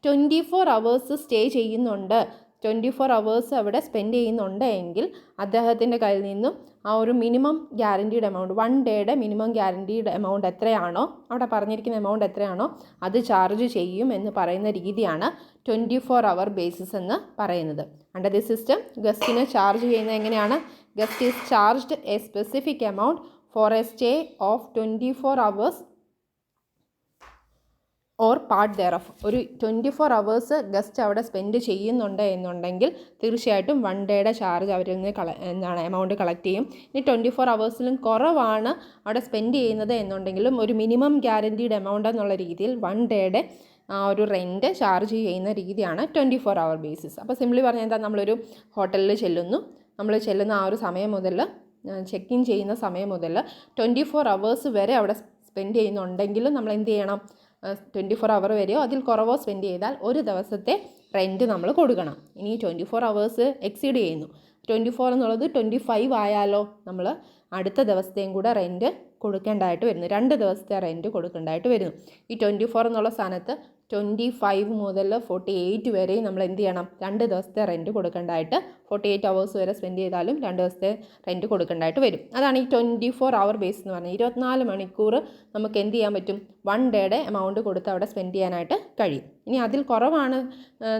24 hours സ്റ്റേ ചെയ്യുന്നുണ്ട്, 24 hours അവിടെ സ്പെൻഡ് ചെയ്യുന്നുണ്ട് എങ്കിൽ അദ്ദേഹത്തിൻ്റെ കയ്യിൽ നിന്നും ആ ഒരു മിനിമം ഗ്യാരൻറ്റീഡ് എമൗണ്ട്, 1 ഡേയുടെ മിനിമം ഗ്യാരൻറ്റീഡ് എമൗണ്ട് എത്രയാണോ, അവിടെ പറഞ്ഞിരിക്കുന്ന എമൗണ്ട് എത്രയാണോ അത് ചാർജ് ചെയ്യും എന്ന് പറയുന്ന രീതിയാണ് 24 hour ബേസിസ് എന്ന് പറയുന്നത്. അണ്ടർ ദി സിസ്റ്റം ഗസ്റ്റിന് ചാർജ് ചെയ്യുന്നത് എങ്ങനെയാണ്? Guest is charged a specific amount for a stay of 24 hours or part thereof. ഒരു 24 hours ഗസ്റ്റ് അവിടെ സ്പെൻഡ് ചെയ്യുന്നുണ്ട് എന്നുണ്ടെങ്കിൽ തീർച്ചയായിട്ടും 1 ഡേയുടെ ചാർജ് അവരിൽ നിന്ന് എമൗണ്ട് കളക്ട് ചെയ്യും. ഇനി 24 hours കുറവാണ് അവിടെ സ്പെൻഡ് ചെയ്യുന്നത് എന്നുണ്ടെങ്കിലും ഒരു മിനിമം ഗ്യാരൻറ്റീഡ് എമൗണ്ട് എന്നുള്ള രീതിയിൽ 1 ഡേയുടെ ഒരു റെൻറ്റ് ചാർജ് ചെയ്യുന്ന രീതിയാണ് 24 hour ബേസിസ്. അപ്പോൾ സിംപ്ലി പറഞ്ഞാൽ എന്താ, നമ്മളൊരു ഹോട്ടലിൽ ചെല്ലുന്നു, നമ്മൾ ചെല്ലുന്ന ആ ഒരു സമയം മുതൽ, ചെക്ക് ഇൻ ചെയ്യുന്ന സമയം മുതൽ 24 hours വരെ അവിടെ സ്പെൻഡ് ചെയ്യുന്നുണ്ടെങ്കിലും നമ്മൾ എന്ത് ചെയ്യണം? 24 hour വരെയോ അതിൽ കുറവോ സ്പെൻഡ് ചെയ്താൽ ഒരു ദിവസത്തെ റെൻറ്റ് നമ്മൾ കൊടുക്കണം. ഇനി 24 hours എക്സീഡ് ചെയ്യുന്നു, 24 എന്നുള്ളത് 25 ആയാലോ നമ്മൾ അടുത്ത ദിവസത്തെയും കൂടെ റെൻറ്റ് കൊടുക്കേണ്ടതായിട്ട് വരുന്നു. 2 ദിവസത്തെ റെൻറ്റ് കൊടുക്കേണ്ടതായിട്ട് വരുന്നു. ഈ 24 എന്നുള്ള സ്ഥാനത്ത് 25 മുതൽ 48 വരെയും നമ്മൾ എന്ത് ചെയ്യണം? 2 ദിവസത്തെ റെൻറ്റ് കൊടുക്കേണ്ടതായിട്ട്, 48 hours വരെ സ്പെൻഡ് ചെയ്താലും 2 ദിവസത്തെ റെൻറ്റ് കൊടുക്കേണ്ടതായിട്ട് വരും. അതാണ് ഈ 24 hour ബേസ് എന്ന് പറഞ്ഞാൽ. 24 മണിക്കൂർ നമുക്ക് എന്ത് ചെയ്യാൻ പറ്റും? 1 ഡേയുടെ എമൗണ്ട് കൊടുത്ത് അവിടെ സ്പെൻഡ് ചെയ്യാനായിട്ട് കഴിയും. ഇനി അതിൽ കുറവാണ്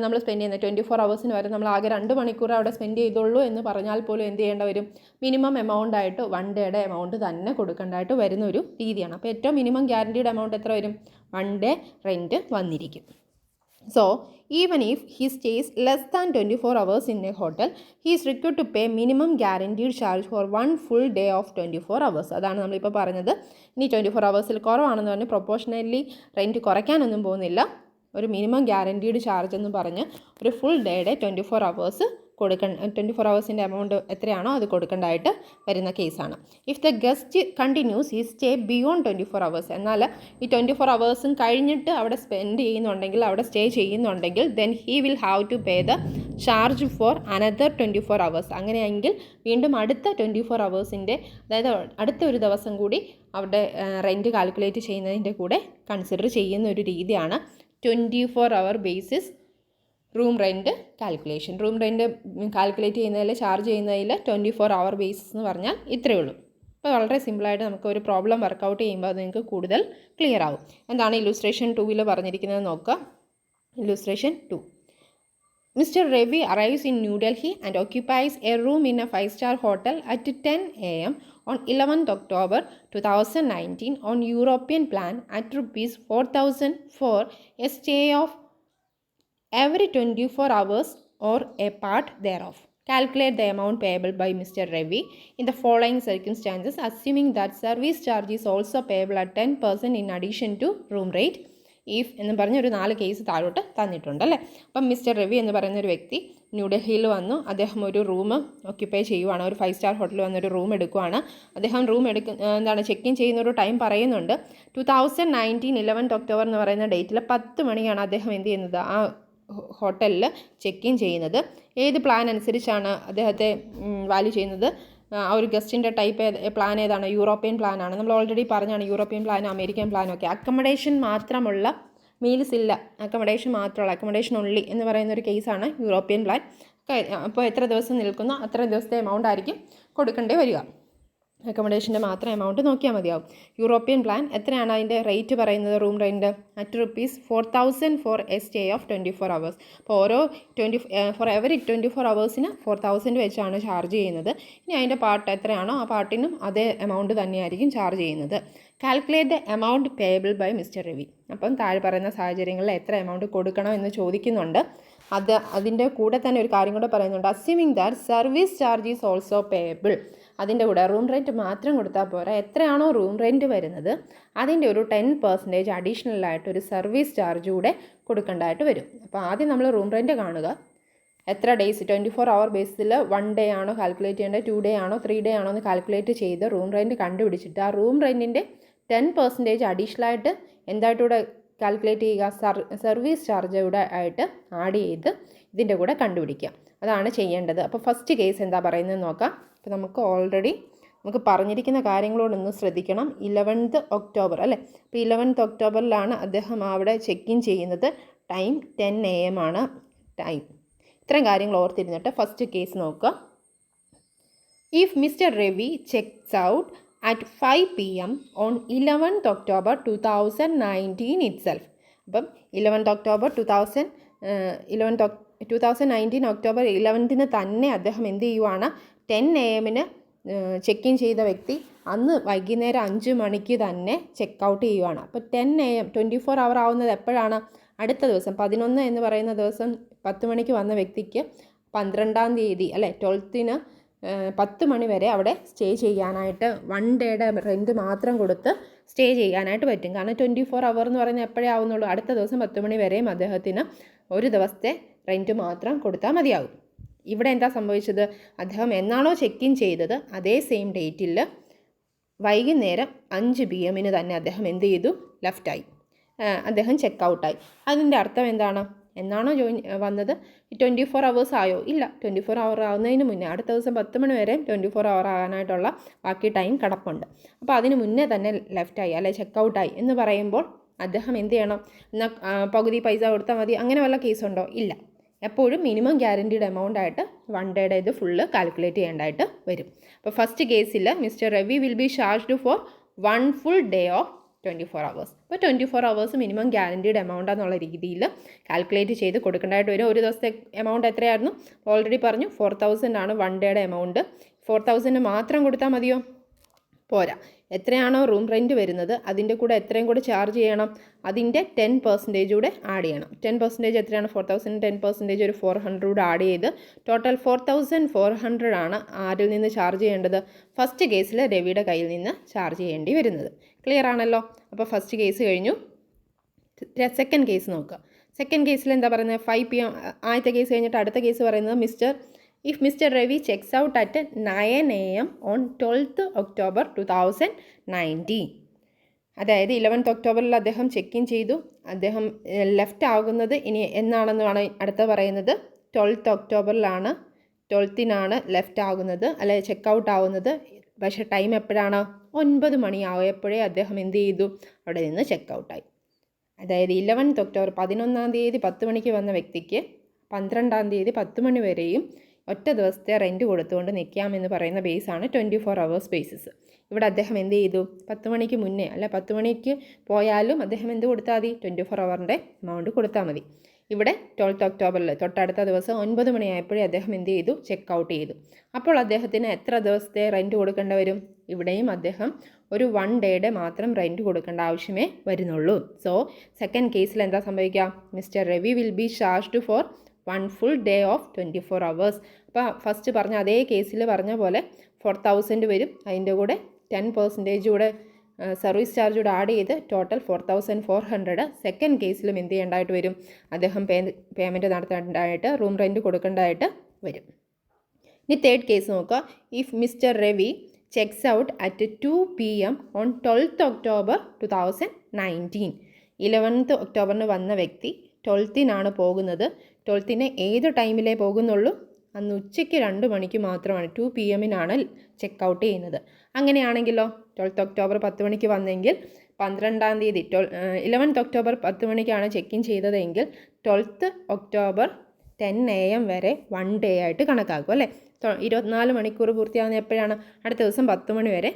നമ്മൾ സ്പെൻഡ് ചെയ്യുന്നത്, 24 hours വരെ നമ്മൾ ആകെ 2 മണിക്കൂർ അവിടെ സ്പെൻഡ് ചെയ്തുള്ളൂ എന്ന് പറഞ്ഞാൽ പോലും എന്ത് ചെയ്യേണ്ട വരും? മിനിമം എമൗണ്ട് ആയിട്ട് 1 ഡേയുടെ എമൗണ്ട് തന്നെ കൊടുക്കേണ്ടതായിട്ട് വരുന്ന ഒരു രീതിയാണ്. അപ്പോൾ ഏറ്റവും മിനിമം ഗ്യാരൻറ്റീഡ് എമൗണ്ട് എത്ര വരും? 1 ഡേ റെൻറ്റ് വന്നിരിക്കും. So, even if he stays less than 24 hours in a hotel, he is required to pay minimum guaranteed charge for 1 full day of 24 hours. അതാണ് നമ്മളിപ്പോൾ പറഞ്ഞത്. ഇനി 24 hours പ്രൊപ്പോർഷണലി പറഞ്ഞ് പ്രൊപ്പോർഷണലി റെൻറ്റ് കുറയ്ക്കാനൊന്നും പോകുന്നില്ല. ഒരു മിനിമം ഗ്യാരൻറ്റീഡ് ചാർജ് എന്ന് പറഞ്ഞ് ഒരു ഫുൾ ഡേയുടെ 24 hours 24 hours എമൗണ്ട് എത്രയാണോ അത് കൊടുക്കേണ്ടതായിട്ട് വരുന്ന കേസാണ്. ഇഫ് ദ ഗസ്റ്റ് കണ്ടിന്യൂസ് ഈ സ്റ്റേ ബിയോണ്ട് 24 hours, എന്നാൽ ഈ 24 hours കഴിഞ്ഞിട്ട് അവിടെ സ്പെൻഡ് ചെയ്യുന്നുണ്ടെങ്കിൽ, അവിടെ സ്റ്റേ ചെയ്യുന്നുണ്ടെങ്കിൽ, then he will have to pay the charge for another 24 hours. അങ്ങനെയെങ്കിൽ വീണ്ടും അടുത്ത 24 hours, അതായത് അടുത്ത ഒരു ദിവസം കൂടി അവിടെ റെൻറ്റ് കാൽക്കുലേറ്റ് ചെയ്യുന്നതിൻ്റെ കൂടെ കൺസിഡർ ചെയ്യുന്ന ഒരു രീതിയാണ് 24 hour basis room rent calculation. Room rent calculate ചെയ്യുന്നതിൽ, ചാർജ് ചെയ്യുന്നതിൽ 24 hour ബേസിസ് എന്ന് പറഞ്ഞാൽ ഇത്രയേ ഉള്ളൂ. അപ്പോൾ വളരെ സിമ്പിളായിട്ട് നമുക്ക് ഒരു പ്രോബ്ലം വർക്കൗട്ട് ചെയ്യുമ്പോൾ അത് നിങ്ങൾക്ക് കൂടുതൽ ക്ലിയർ ആവും. എന്താണ് ഇല്ലുസ്ട്രേഷൻ 2 പറഞ്ഞിരിക്കുന്നത് നോക്കുക. Illustration 2. Mr. Ravi arrives in New Delhi and occupies a room in a 5-star hotel at 10 a.m. on 11th October 2019 on European plan at rupees 4,000 for a stay of every 24 hours or a part thereof. Calculate the amount payable by Mr. Ravi in the following circumstances, assuming that service charge is also payable at 10% in addition to room rate. If എന്ന് പറഞ്ഞ ഒരു 4 കേസ് താഴോട്ട് തന്നിട്ടുണ്ട് അല്ലേ. അപ്പം മിസ്റ്റർ രവി എന്ന് പറയുന്ന ഒരു വ്യക്തി ന്യൂഡൽഹിയിൽ വന്നു. അദ്ദേഹം ഒരു റൂം ഓക്യുപ്പൈ ചെയ്യുവാണ്. ഒരു 5-star ഹോട്ടലിൽ വന്നൊരു റൂം എടുക്കുവാണ്. അദ്ദേഹം റൂം ചെക്ക് ഇൻ ചെയ്യുന്ന ഒരു ടൈം പറയുന്നുണ്ട്. 2019 11th October എന്ന് പറയുന്ന ഡേറ്റിൽ 10 മണിയാണ് അദ്ദേഹം എന്ത് ചെയ്യുന്നത്, ആ ഹോട്ടലിൽ ചെക്ക് ഇൻ ചെയ്യുന്നത്. ഏത് പ്ലാൻ അനുസരിച്ചാണ് അദ്ദേഹത്തെ വാല്യൂ ചെയ്യുന്നത്? ആ ഒരു ഗസ്റ്റിൻ്റെ ടൈപ്പ് പ്ലാൻ ഏതാണ്? യൂറോപ്യൻ പ്ലാനാണ്. നമ്മൾ ഓൾറെഡി പറഞ്ഞാണ് യൂറോപ്യൻ പ്ലാനും അമേരിക്കൻ പ്ലാനും ഒക്കെ. അക്കമഡേഷൻ മാത്രമുള്ള, മീൽസ് ഇല്ല, അക്കമഡേഷൻ മാത്രമുള്ള, അക്കമഡേഷൻ ഒൺലി എന്ന് പറയുന്ന ഒരു കേസാണ് യൂറോപ്യൻ പ്ലാൻ. അപ്പോൾ എത്ര ദിവസം നിൽക്കുന്നോ അത്ര ദിവസത്തെ എമൗണ്ട് ആയിരിക്കും കൊടുക്കേണ്ടി വരിക. അക്കമഡേഷൻ്റെ മാത്രം എമൗണ്ട് നോക്കിയാൽ മതിയാവും. യൂറോപ്യൻ പ്ലാൻ എത്രയാണ് അതിൻ്റെ റേറ്റ് പറയുന്നത്? Room rent ₹4,000 for a stay of 24 hours. അപ്പോൾ ഓരോ ഫോർ എവറി 24 hours 4,000 വെച്ചാണ് ചാർജ് ചെയ്യുന്നത്. ഇനി അതിൻ്റെ പാർട്ട് എത്രയാണോ ആ പാർട്ടിനും അതേ എമൗണ്ട് തന്നെയായിരിക്കും ചാർജ് ചെയ്യുന്നത്. Calculate the amount payable by mister Ravi. അപ്പം താഴെ പറയുന്ന സാഹചര്യങ്ങളിൽ എത്ര എമൗണ്ട് കൊടുക്കണം എന്ന് ചോദിക്കുന്നുണ്ട്. അതിൻ്റെ കൂടെ തന്നെ ഒരു കാര്യം കൂടെ പറയുന്നുണ്ട്. Assuming that service charge is also payable. അതിൻ്റെ കൂടെ റൂം റെൻറ്റ് മാത്രം കൊടുത്താൽ പോരാ, എത്രയാണോ റൂം റെൻറ്റ് വരുന്നത് അതിൻ്റെ ഒരു 10% അഡീഷണലായിട്ട് ഒരു സർവീസ് ചാർജ് കൂടെ കൊടുക്കേണ്ടതായിട്ട് വരും. അപ്പോൾ ആദ്യം നമ്മൾ റൂം റെൻറ്റ് കാണുക. എത്ര ഡേയ്സ്, 24 hour ബേസിൽ 1 day ആണോ കാൽക്കുലേറ്റ് ചെയ്യേണ്ടത്, 2 day ആണോ 3 day ആണോ എന്ന് കാൽക്കുലേറ്റ് ചെയ്ത് റൂം റെൻറ്റ് കണ്ടുപിടിച്ചിട്ട് ആ റൂം റെൻറ്റിൻ്റെ 10% അഡീഷണലായിട്ട് എന്തായിട്ടൂടെ കാൽക്കുലേറ്റ് ചെയ്യുക? സർവീസ് ചാർജ് കൂടെ ആയിട്ട് ആഡ് ചെയ്ത് ഇതിൻ്റെ കൂടെ കണ്ടുപിടിക്കുക. അതാണ് ചെയ്യേണ്ടത്. അപ്പോൾ ഫസ്റ്റ് കേസ് എന്താ പറയുന്നത് നോക്കാം. അപ്പോൾ നമുക്ക് പറഞ്ഞിരിക്കുന്ന കാര്യങ്ങളോടൊന്ന് ശ്രദ്ധിക്കണം. 11th October അല്ലേ? അപ്പോൾ 11th Octoberലാണ് അദ്ദേഹം അവിടെ ചെക്ക് ഇൻ ചെയ്യുന്നത്. ടൈം 10 AM ആണ് ടൈം. ഇത്രയും കാര്യങ്ങൾ ഓർത്തിരുന്നിട്ട് ഫസ്റ്റ് കേസ് നോക്കുക. If mister Ravi checks out at 5 PM on 11th October 2019 itself. അപ്പം 11th October 2019 October 11th തന്നെ അദ്ദേഹം എന്ത് ചെയ്യുവാണ്? 10 AM ചെക്ക് ഇൻ ചെയ്ത വ്യക്തി അന്ന് വൈകുന്നേരം 5 മണിക്ക് തന്നെ ചെക്ക് ഔട്ട് ചെയ്യുവാണ്. അപ്പോൾ 10 AM 24 hour ആവുന്നത് എപ്പോഴാണ്? അടുത്ത ദിവസം 11 എന്ന് പറയുന്ന ദിവസം 10 മണിക്ക് വന്ന വ്യക്തിക്ക് 12ാം തീയതി അല്ലേ 12th 10 മണി വരെ അവിടെ സ്റ്റേ ചെയ്യാനായിട്ട് 1 dayയുടെ റെൻറ്റ് മാത്രം കൊടുത്ത് സ്റ്റേ ചെയ്യാനായിട്ട് പറ്റും. കാരണം 24 hour എന്ന് പറയുന്നത് എപ്പോഴേ ആവുന്നുള്ളൂ? അടുത്ത ദിവസം 10 മണി വരെയും അദ്ദേഹത്തിന് ഒരു ദിവസത്തെ റെൻറ്റ് മാത്രം കൊടുത്താൽ മതിയാകും. ഇവിടെ എന്താ സംഭവിച്ചത്? അദ്ദേഹം എന്നാണോ ചെക്ക് ഇൻ ചെയ്തത് അതേ സെയിം ഡേറ്റിൽ വൈകുന്നേരം 5 PM തന്നെ അദ്ദേഹം എന്ത് ചെയ്തു? ലെഫ്റ്റായി, അദ്ദേഹം ചെക്ക് ഔട്ടായി. അതിൻ്റെ അർത്ഥം എന്താണ്? എന്നാണോ വന്നത് 24 hours ആയോ? ഇല്ല, 24 hour ആവുന്നതിന് മുന്നേ അടുത്ത ദിവസം 10 മണി വരെ 24 hour ആകാനായിട്ടുള്ള ബാക്കി ടൈം കിടപ്പുണ്ട്. അപ്പോൾ അതിന് മുന്നേ തന്നെ ലെഫ്റ്റായി അല്ലെ ചെക്ക് ഔട്ടായി എന്ന് പറയുമ്പോൾ അദ്ദേഹം എന്ത് ചെയ്യണം? എന്നാൽ പകുതി പൈസ കൊടുത്താൽ മതി, അങ്ങനെ വല്ല കേസുണ്ടോ? ഇല്ല. എപ്പോഴും മിനിമം ഗ്യാരണ്ടീഡ് എമൗണ്ട് ആയിട്ട് 1 dayയുടെ ഇത് ഫുള്ള് കാൽക്കുലേറ്റ് ചെയ്യേണ്ടതായിട്ട് വരും. അപ്പോൾ ഫസ്റ്റ് കേസിൽ mister Ravi will be charged for 1 full day of 24 hours. അപ്പോൾ 24 hours മിനിമം ഗ്യാരണ്ടീഡ് എമൗണ്ട് എന്നുള്ള രീതിയിൽ കാൽക്കുലേറ്റ് ചെയ്ത് കൊടുക്കേണ്ടതായിട്ട് വരും. ഒരു ദിവസത്തെ എമൗണ്ട് എത്രയായിരുന്നു? ഓൾറെഡി പറഞ്ഞു 4,000 ആണ് 1 dayയുടെ എമൗണ്ട്. 4,000 മാത്രം കൊടുത്താൽ മതിയോ? പോരാ. എത്രയാണോ റൂം റെൻറ്റ് വരുന്നത് അതിൻ്റെ കൂടെ എത്രയും കൂടെ ചാർജ് ചെയ്യണം? അതിൻ്റെ 10% കൂടെ ആഡ് ചെയ്യണം. 10% എത്രയാണ്? 4,000 10% ഒരു 400 കൂടെ ആഡ് ചെയ്ത് ടോട്ടൽ 4,400 ആണ് ആരിൽ നിന്ന് ചാർജ് ചെയ്യേണ്ടത്? ഫസ്റ്റ് കേസിൽ രവിയുടെ കയ്യിൽ നിന്ന് ചാർജ് ചെയ്യേണ്ടി വരുന്നത്. ക്ലിയർ ആണല്ലോ? അപ്പോൾ ഫസ്റ്റ് കേസ് കഴിഞ്ഞു. സെക്കൻഡ് കേസ് നോക്കുക. സെക്കൻഡ് കേസിൽ എന്താ പറയുന്നത്? 5 PM ആദ്യത്തെ കേസ് കഴിഞ്ഞിട്ട് അടുത്ത കേസ് പറയുന്നത് If Mr. Ravi checks out at 9 AM on 12th October 2019. അതായത് 11th October അദ്ദേഹം ചെക്ക് ഇൻ ചെയ്തു. അദ്ദേഹം ലെഫ്റ്റ് ആകുന്നത് ഇനി എന്നാണെന്നാണ് അടുത്ത പറയുന്നത്? 12th October 12th ലെഫ്റ്റ് ആകുന്നത് അല്ലെ ചെക്ക് ഔട്ട് ആവുന്നത്. പക്ഷേ ടൈം എപ്പോഴാണ്? 9 മണിയായപ്പോഴേ അദ്ദേഹം എന്ത് ചെയ്തു? അവിടെ നിന്ന് ചെക്ക് ഔട്ടായി. അതായത് 11th October 11ാം തീയതി 10 മണിക്ക് വന്ന വ്യക്തിക്ക് 12ാം തീയതി 10 മണി വരെയും ഒറ്റ ദിവസത്തെ റെൻറ്റ് കൊടുത്തുകൊണ്ട് നിൽക്കാമെന്ന് പറയുന്ന ബേസാണ് 24 hours ബേസിസ്. ഇവിടെ അദ്ദേഹം എന്ത് ചെയ്തു? 10 മണിക്ക് മുന്നേ അല്ല 10 മണിക്ക് പോയാലും അദ്ദേഹം എന്ത് കൊടുത്താൽ മതി? 24 hourൻ്റെ എമൗണ്ട് കൊടുത്താൽ മതി. ഇവിടെ 12th October തൊട്ടടുത്ത ദിവസം 9 മണിയായപ്പോഴേ അദ്ദേഹം എന്ത് ചെയ്തു? ചെക്ക് ഔട്ട് ചെയ്തു. അപ്പോൾ അദ്ദേഹത്തിന് എത്ര ദിവസത്തെ റെൻറ്റ് കൊടുക്കേണ്ടി വരും? ഇവിടെയും അദ്ദേഹം ഒരു 1 dayയുടെ മാത്രം റെൻറ്റ് കൊടുക്കേണ്ട ആവശ്യമേ വരുന്നുള്ളൂ. സോ സെക്കൻഡ് കേസിൽ എന്താ സംഭവിക്കുക? Mister Ravi will be charged for 1 full day of 24 hours. അപ്പോൾ ഫസ്റ്റ് പറഞ്ഞ അതേ കേസിൽ പറഞ്ഞ പോലെ 4,000 വരും. അതിൻ്റെ കൂടെ 10% കൂടെ സർവീസ് ചാർജ് കൂടെ ആഡ് ചെയ്ത് ടോട്ടൽ 4,400. സെക്കൻഡ് കേസിലും എന്ത് ചെയ്യേണ്ടതായിട്ട് വരും? അദ്ദേഹം പേയ്മെൻറ്റ് നടത്തേണ്ടതായിട്ട് റൂം റെൻറ്റ് കൊടുക്കേണ്ടതായിട്ട് വരും. ഇനി തേർഡ് കേസ് നോക്കുക. If mister Ravi checks out at 2 PM on 12th October 2019. 11th October വന്ന വ്യക്തി 12th പോകുന്നത്. 12th ഏത് ടൈമിലേ പോകുന്നുള്ളൂ? അന്ന് ഉച്ചയ്ക്ക് 2 മണിക്ക് മാത്രമാണ് 2 PM ചെക്ക് ഔട്ട് ചെയ്യുന്നത്. അങ്ങനെയാണെങ്കിലോ 12 ഒക്ടോബർ 10 മണിക്ക് വന്നെങ്കിൽ 12-ാം തീയതി 11 ഒക്ടോബർ 10 മണിക്കാണ് ചെക്ക് ഇൻ ചെയ്തതെങ്കിൽ 12 ഒക്ടോബർ 10 AM വരെ 1 ഡേ ആയിട്ട് കണക്കാക്കും അല്ലേ. 24 മണിക്കൂർ പൂർത്തിയാകുന്ന എപ്പോഴാണ്? അടുത്ത ദിവസം 10 മണി വരെ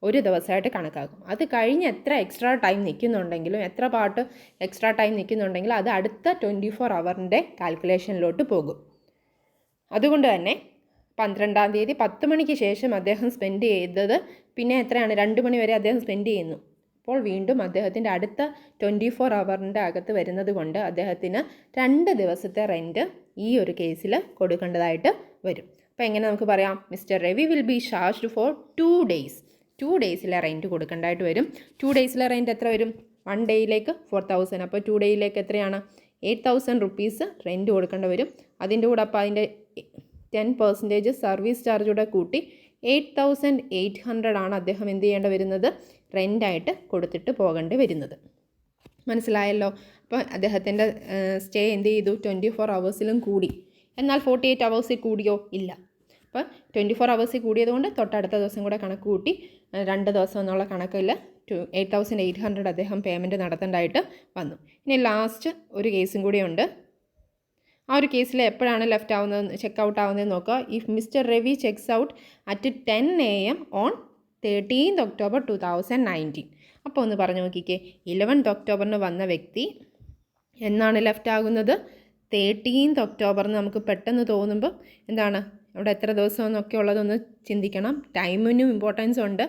ഒരു ദിവസമായിട്ട് കണക്കാക്കും. അത് കഴിഞ്ഞ് എത്ര എക്സ്ട്രാ ടൈം നിൽക്കുന്നുണ്ടെങ്കിലും, എത്ര പാർട്ട് എക്സ്ട്രാ ടൈം നിൽക്കുന്നുണ്ടെങ്കിലും അത് അടുത്ത 24 അവറിൻ്റെ കാൽക്കുലേഷനിലോട്ട് പോകും. അതുകൊണ്ട് തന്നെ 12-ാം തീയതി 10 മണിക്ക് ശേഷം അദ്ദേഹം സ്പെൻഡ് ചെയ്തത് പിന്നെ എത്രയാണ്? 2 മണി വരെ അദ്ദേഹം സ്പെൻഡ് ചെയ്യുന്നു. അപ്പോൾ വീണ്ടും അദ്ദേഹത്തിൻ്റെ അടുത്ത 24 അവറിൻ്റെ അകത്ത് വരുന്നത് കൊണ്ട് അദ്ദേഹത്തിന് 2 ദിവസത്തെ റെൻറ്റ് ഈ ഒരു കേസിൽ കൊടുക്കേണ്ടതായിട്ട് വരും. അപ്പോൾ എങ്ങനെ നമുക്ക് പറയാം? Mister Ravi will be charged for 2 days. 2 ഡേയ്സിലെ റെൻറ്റ് കൊടുക്കേണ്ടതായിട്ട് വരും. 2 ഡേയ്സിലെ റെൻറ്റ് എത്ര വരും? 1 ഡേയിലേക്ക് 4000. അപ്പോൾ 2 ഡേയിലേക്ക് എത്രയാണ്? 8000 റുപ്പീസ് റെൻറ്റ് കൊടുക്കേണ്ടി വരും. അതിൻ്റെ കൂടെ അപ്പോൾ അതിൻ്റെ 10% സർവീസ് ചാർജ് കൂടെ കൂട്ടി 8800 ആണ് അദ്ദേഹം എന്ത് ചെയ്യേണ്ടി വരുന്നത്? റെൻ്റായിട്ട് കൊടുത്തിട്ട് പോകേണ്ടി വരുന്നത്. മനസ്സിലായല്ലോ? അപ്പോൾ അദ്ദേഹത്തിൻ്റെ സ്റ്റേ എന്ത് ചെയ്തു? 24 അവേഴ്സിലും കൂടി. എന്നാൽ 48 അവേഴ്സിൽ കൂടിയോ? ഇല്ല. അപ്പോൾ 24 അവേഴ്സിൽ കൂടിയതുകൊണ്ട് തൊട്ടടുത്ത ദിവസം കൂടെ കണക്ക് കൂട്ടി 2 ദിവസം എന്നുള്ള കണക്കിൽ 8800 അദ്ദേഹം പേയ്മെൻറ്റ് നടത്തേണ്ടതായിട്ട് വന്നു. ഇനി ലാസ്റ്റ് ഒരു കേസും കൂടിയുണ്ട്. ആ ഒരു കേസിൽ എപ്പോഴാണ് ലെഫ്റ്റ് ആവുന്നത്, ചെക്ക് ഔട്ട് ആവുന്നതെന്ന് നോക്കുക. If mister Ravi checks out at 10 AM on 13 October 2019. അപ്പോൾ ഒന്ന് പറഞ്ഞു നോക്കിക്കേ, 11 ഒക്ടോബറിന് വന്ന വ്യക്തി എന്നാണ് ലെഫ്റ്റ് ആകുന്നത്? 13 ഒക്ടോബറിന്. നമുക്ക് പെട്ടെന്ന് തോന്നുമ്പോൾ എന്താണ് അവിടെ എത്ര ദിവസം എന്നൊക്കെ ഉള്ളതൊന്ന് ചിന്തിക്കണം. ടൈമിനും ഇമ്പോർട്ടൻസ് ഉണ്ട്.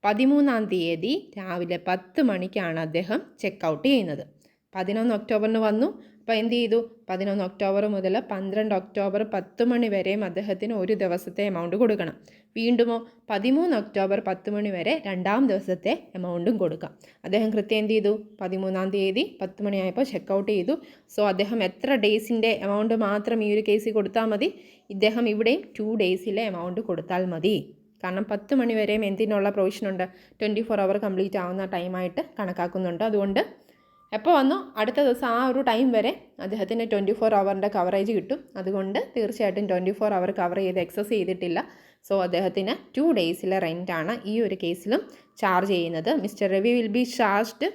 13-ാം തീയതി രാവിലെ 10 മണിക്കാണ് അദ്ദേഹം ചെക്ക് ഔട്ട് ചെയ്യുന്നത്. 11 ഒക്ടോബറിന് വന്നു. അപ്പോൾ എന്ത് ചെയ്തു? 11 ഒക്ടോബർ മുതൽ 12 ഒക്ടോബർ 10 മണി വരെയും അദ്ദേഹത്തിന് ഒരു ദിവസത്തെ എമൗണ്ട് കൊടുക്കണം. വീണ്ടുമോ 13 ഒക്ടോബർ 10 മണി വരെ 2-ാം ദിവസത്തെ എമൗണ്ടും കൊടുക്കാം. അദ്ദേഹം കൃത്യം എന്ത് ചെയ്തു? 13-ാം തീയതി 10 മണിയായപ്പോൾ ചെക്ക് ഔട്ട് ചെയ്തു. സോ അദ്ദേഹം എത്ര ഡേയ്സിൻ്റെ എമൗണ്ട് മാത്രം ഈ ഒരു കേസിൽ കൊടുത്താൽ മതി? ഇദ്ദേഹം ഇവിടെയും 2 ഡേയ്സിലെ എമൗണ്ട് കൊടുത്താൽ മതി. കാരണം 10 മണി വരെയും എന്തിനുള്ള പ്രൊവിഷനുണ്ട്? 24 അവർ കംപ്ലീറ്റ് ആവുന്ന ടൈമായിട്ട് കണക്കാക്കുന്നുണ്ട്. അതുകൊണ്ട് എപ്പോൾ വന്നോ അടുത്ത ദിവസം ആ ഒരു ടൈം വരെ അദ്ദേഹത്തിന് 24 അവറിൻ്റെ കവറേജ് കിട്ടും. അതുകൊണ്ട് തീർച്ചയായിട്ടും 24 അവർ കവർ ചെയ്ത് എക്സസ് ചെയ്തിട്ടില്ല. സോ അദ്ദേഹത്തിന് 2 ഡേയ്സിലെ റെൻറ്റാണ് ഈ ഒരു കേസിലും ചാർജ് ചെയ്യുന്നത്. Mister Ravi will be charged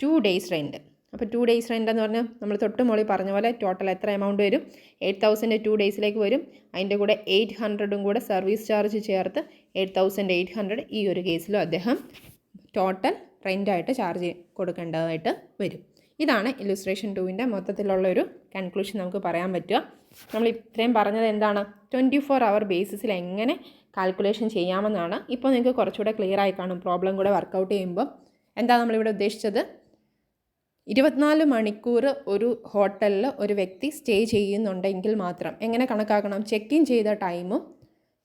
2 days rent. അപ്പോൾ 2 ഡേയ്സ് റെൻ്റ് എന്ന് പറഞ്ഞാൽ നമ്മൾ തൊട്ട് മുകളിൽ പറഞ്ഞ പോലെ ടോട്ടൽ എത്ര എമൗണ്ട് വരും? 8000 2 ഡേയ്സിലേക്ക് വരും. അതിൻ്റെ കൂടെ 800 കൂടെ സർവീസ് ചാർജ് ചേർത്ത് 8800 ഈ ഒരു കേസിലും അദ്ദേഹം ടോട്ടൽ റെൻ്റായിട്ട് ചാർജ് കൊടുക്കേണ്ടതായിട്ട് വരും. ഇതാണ് ഇല്ലുസ്ട്രേഷൻ 2-ൻ്റെ മൊത്തത്തിലുള്ളൊരു കൺക്ലൂഷൻ നമുക്ക് പറയാൻ പറ്റുക. നമ്മൾ ഇത്രയും പറഞ്ഞത് എന്താണ്? 24 അവർ ബേസിസിൽ എങ്ങനെ കാൽക്കുലേഷൻ ചെയ്യാമെന്നാണ്. ഇപ്പോൾ നിങ്ങൾക്ക് കുറച്ചുകൂടെ ക്ലിയർ ആയി കാണും. പ്രോബ്ലം കൂടെ വർക്കൗട്ട് ചെയ്യുമ്പോൾ എന്താ നമ്മളിവിടെ ഉദ്ദേശിച്ചത്? 24 മണിക്കൂർ ഒരു ഹോട്ടലിൽ ഒരു വ്യക്തി സ്റ്റേ ചെയ്യുന്നുണ്ടെങ്കിൽ മാത്രം എങ്ങനെ കണക്കാക്കണം? ചെക്ക് ഇൻ ചെയ്ത ടൈമും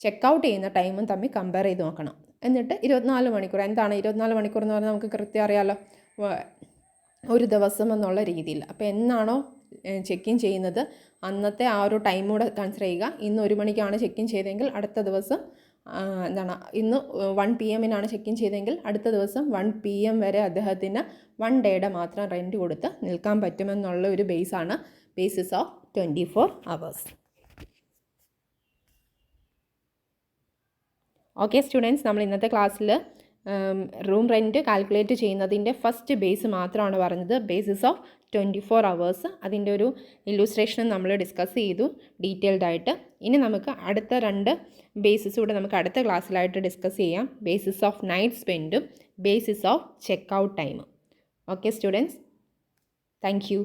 ചെക്ക് ഔട്ട് ചെയ്യുന്ന ടൈമും തമ്മിൽ കമ്പയർ ചെയ്ത് നോക്കണം. എന്നിട്ട് 24 മണിക്കൂർ എന്താണ് 24 മണിക്കൂർ എന്ന് പറഞ്ഞാൽ നമുക്ക് കൃത്യം അറിയാമല്ലോ, ഒരു ദിവസം എന്നുള്ള രീതിയിൽ. അപ്പോൾ എന്നാണോ ചെക്ക് ഇൻ ചെയ്യുന്നത് അന്നത്തെ ആ ഒരു ടൈം കൂടെ കൺസിഡർ ചെയ്യുക. ഇന്ന് 1 മണിക്കാണ് ചെക്ക് ഇൻ ചെയ്തതെങ്കിൽ അടുത്ത ദിവസം എന്താണ് ഇന്ന് 1 PM ചെക്ക് ഇൻ ചെയ്തെങ്കിൽ അടുത്ത ദിവസം 1 PM വരെ അദ്ദേഹത്തിന് 1 ഡേയുടെ മാത്രം റെൻറ്റ് കൊടുത്ത് നിൽക്കാൻ പറ്റുമെന്നുള്ള ഒരു ബേസാണ് basis of 24 hours. Okay students, നമ്മൾ ഇന്നത്തെ ക്ലാസ്സിൽ റൂം റെൻറ്റ് കാൽക്കുലേറ്റ് ചെയ്യുന്നതിൻ്റെ ഫസ്റ്റ് ബേസ് മാത്രമാണ് പറഞ്ഞത്, ബേസിസ് ഓഫ് 24 അവേഴ്സ്. അതിൻ്റെ ഒരു ഇല്ലുസ്ട്രേഷനും നമ്മൾ ഡിസ്കസ് ചെയ്തു ഡീറ്റെയിൽഡ് ആയിട്ട്. ഇനി നമുക്ക് അടുത്ത 2 ബേസിസ് കൂടെ നമുക്ക് അടുത്ത ക്ലാസ്സിലായിട്ട് ഡിസ്കസ് ചെയ്യാം. ബേസിസ് ഓഫ് നൈറ്റ് സ്പെൻഡും ബേസിസ് ഓഫ് ചെക്ക് ഔട്ട് ടൈമും. Okay students, thank U.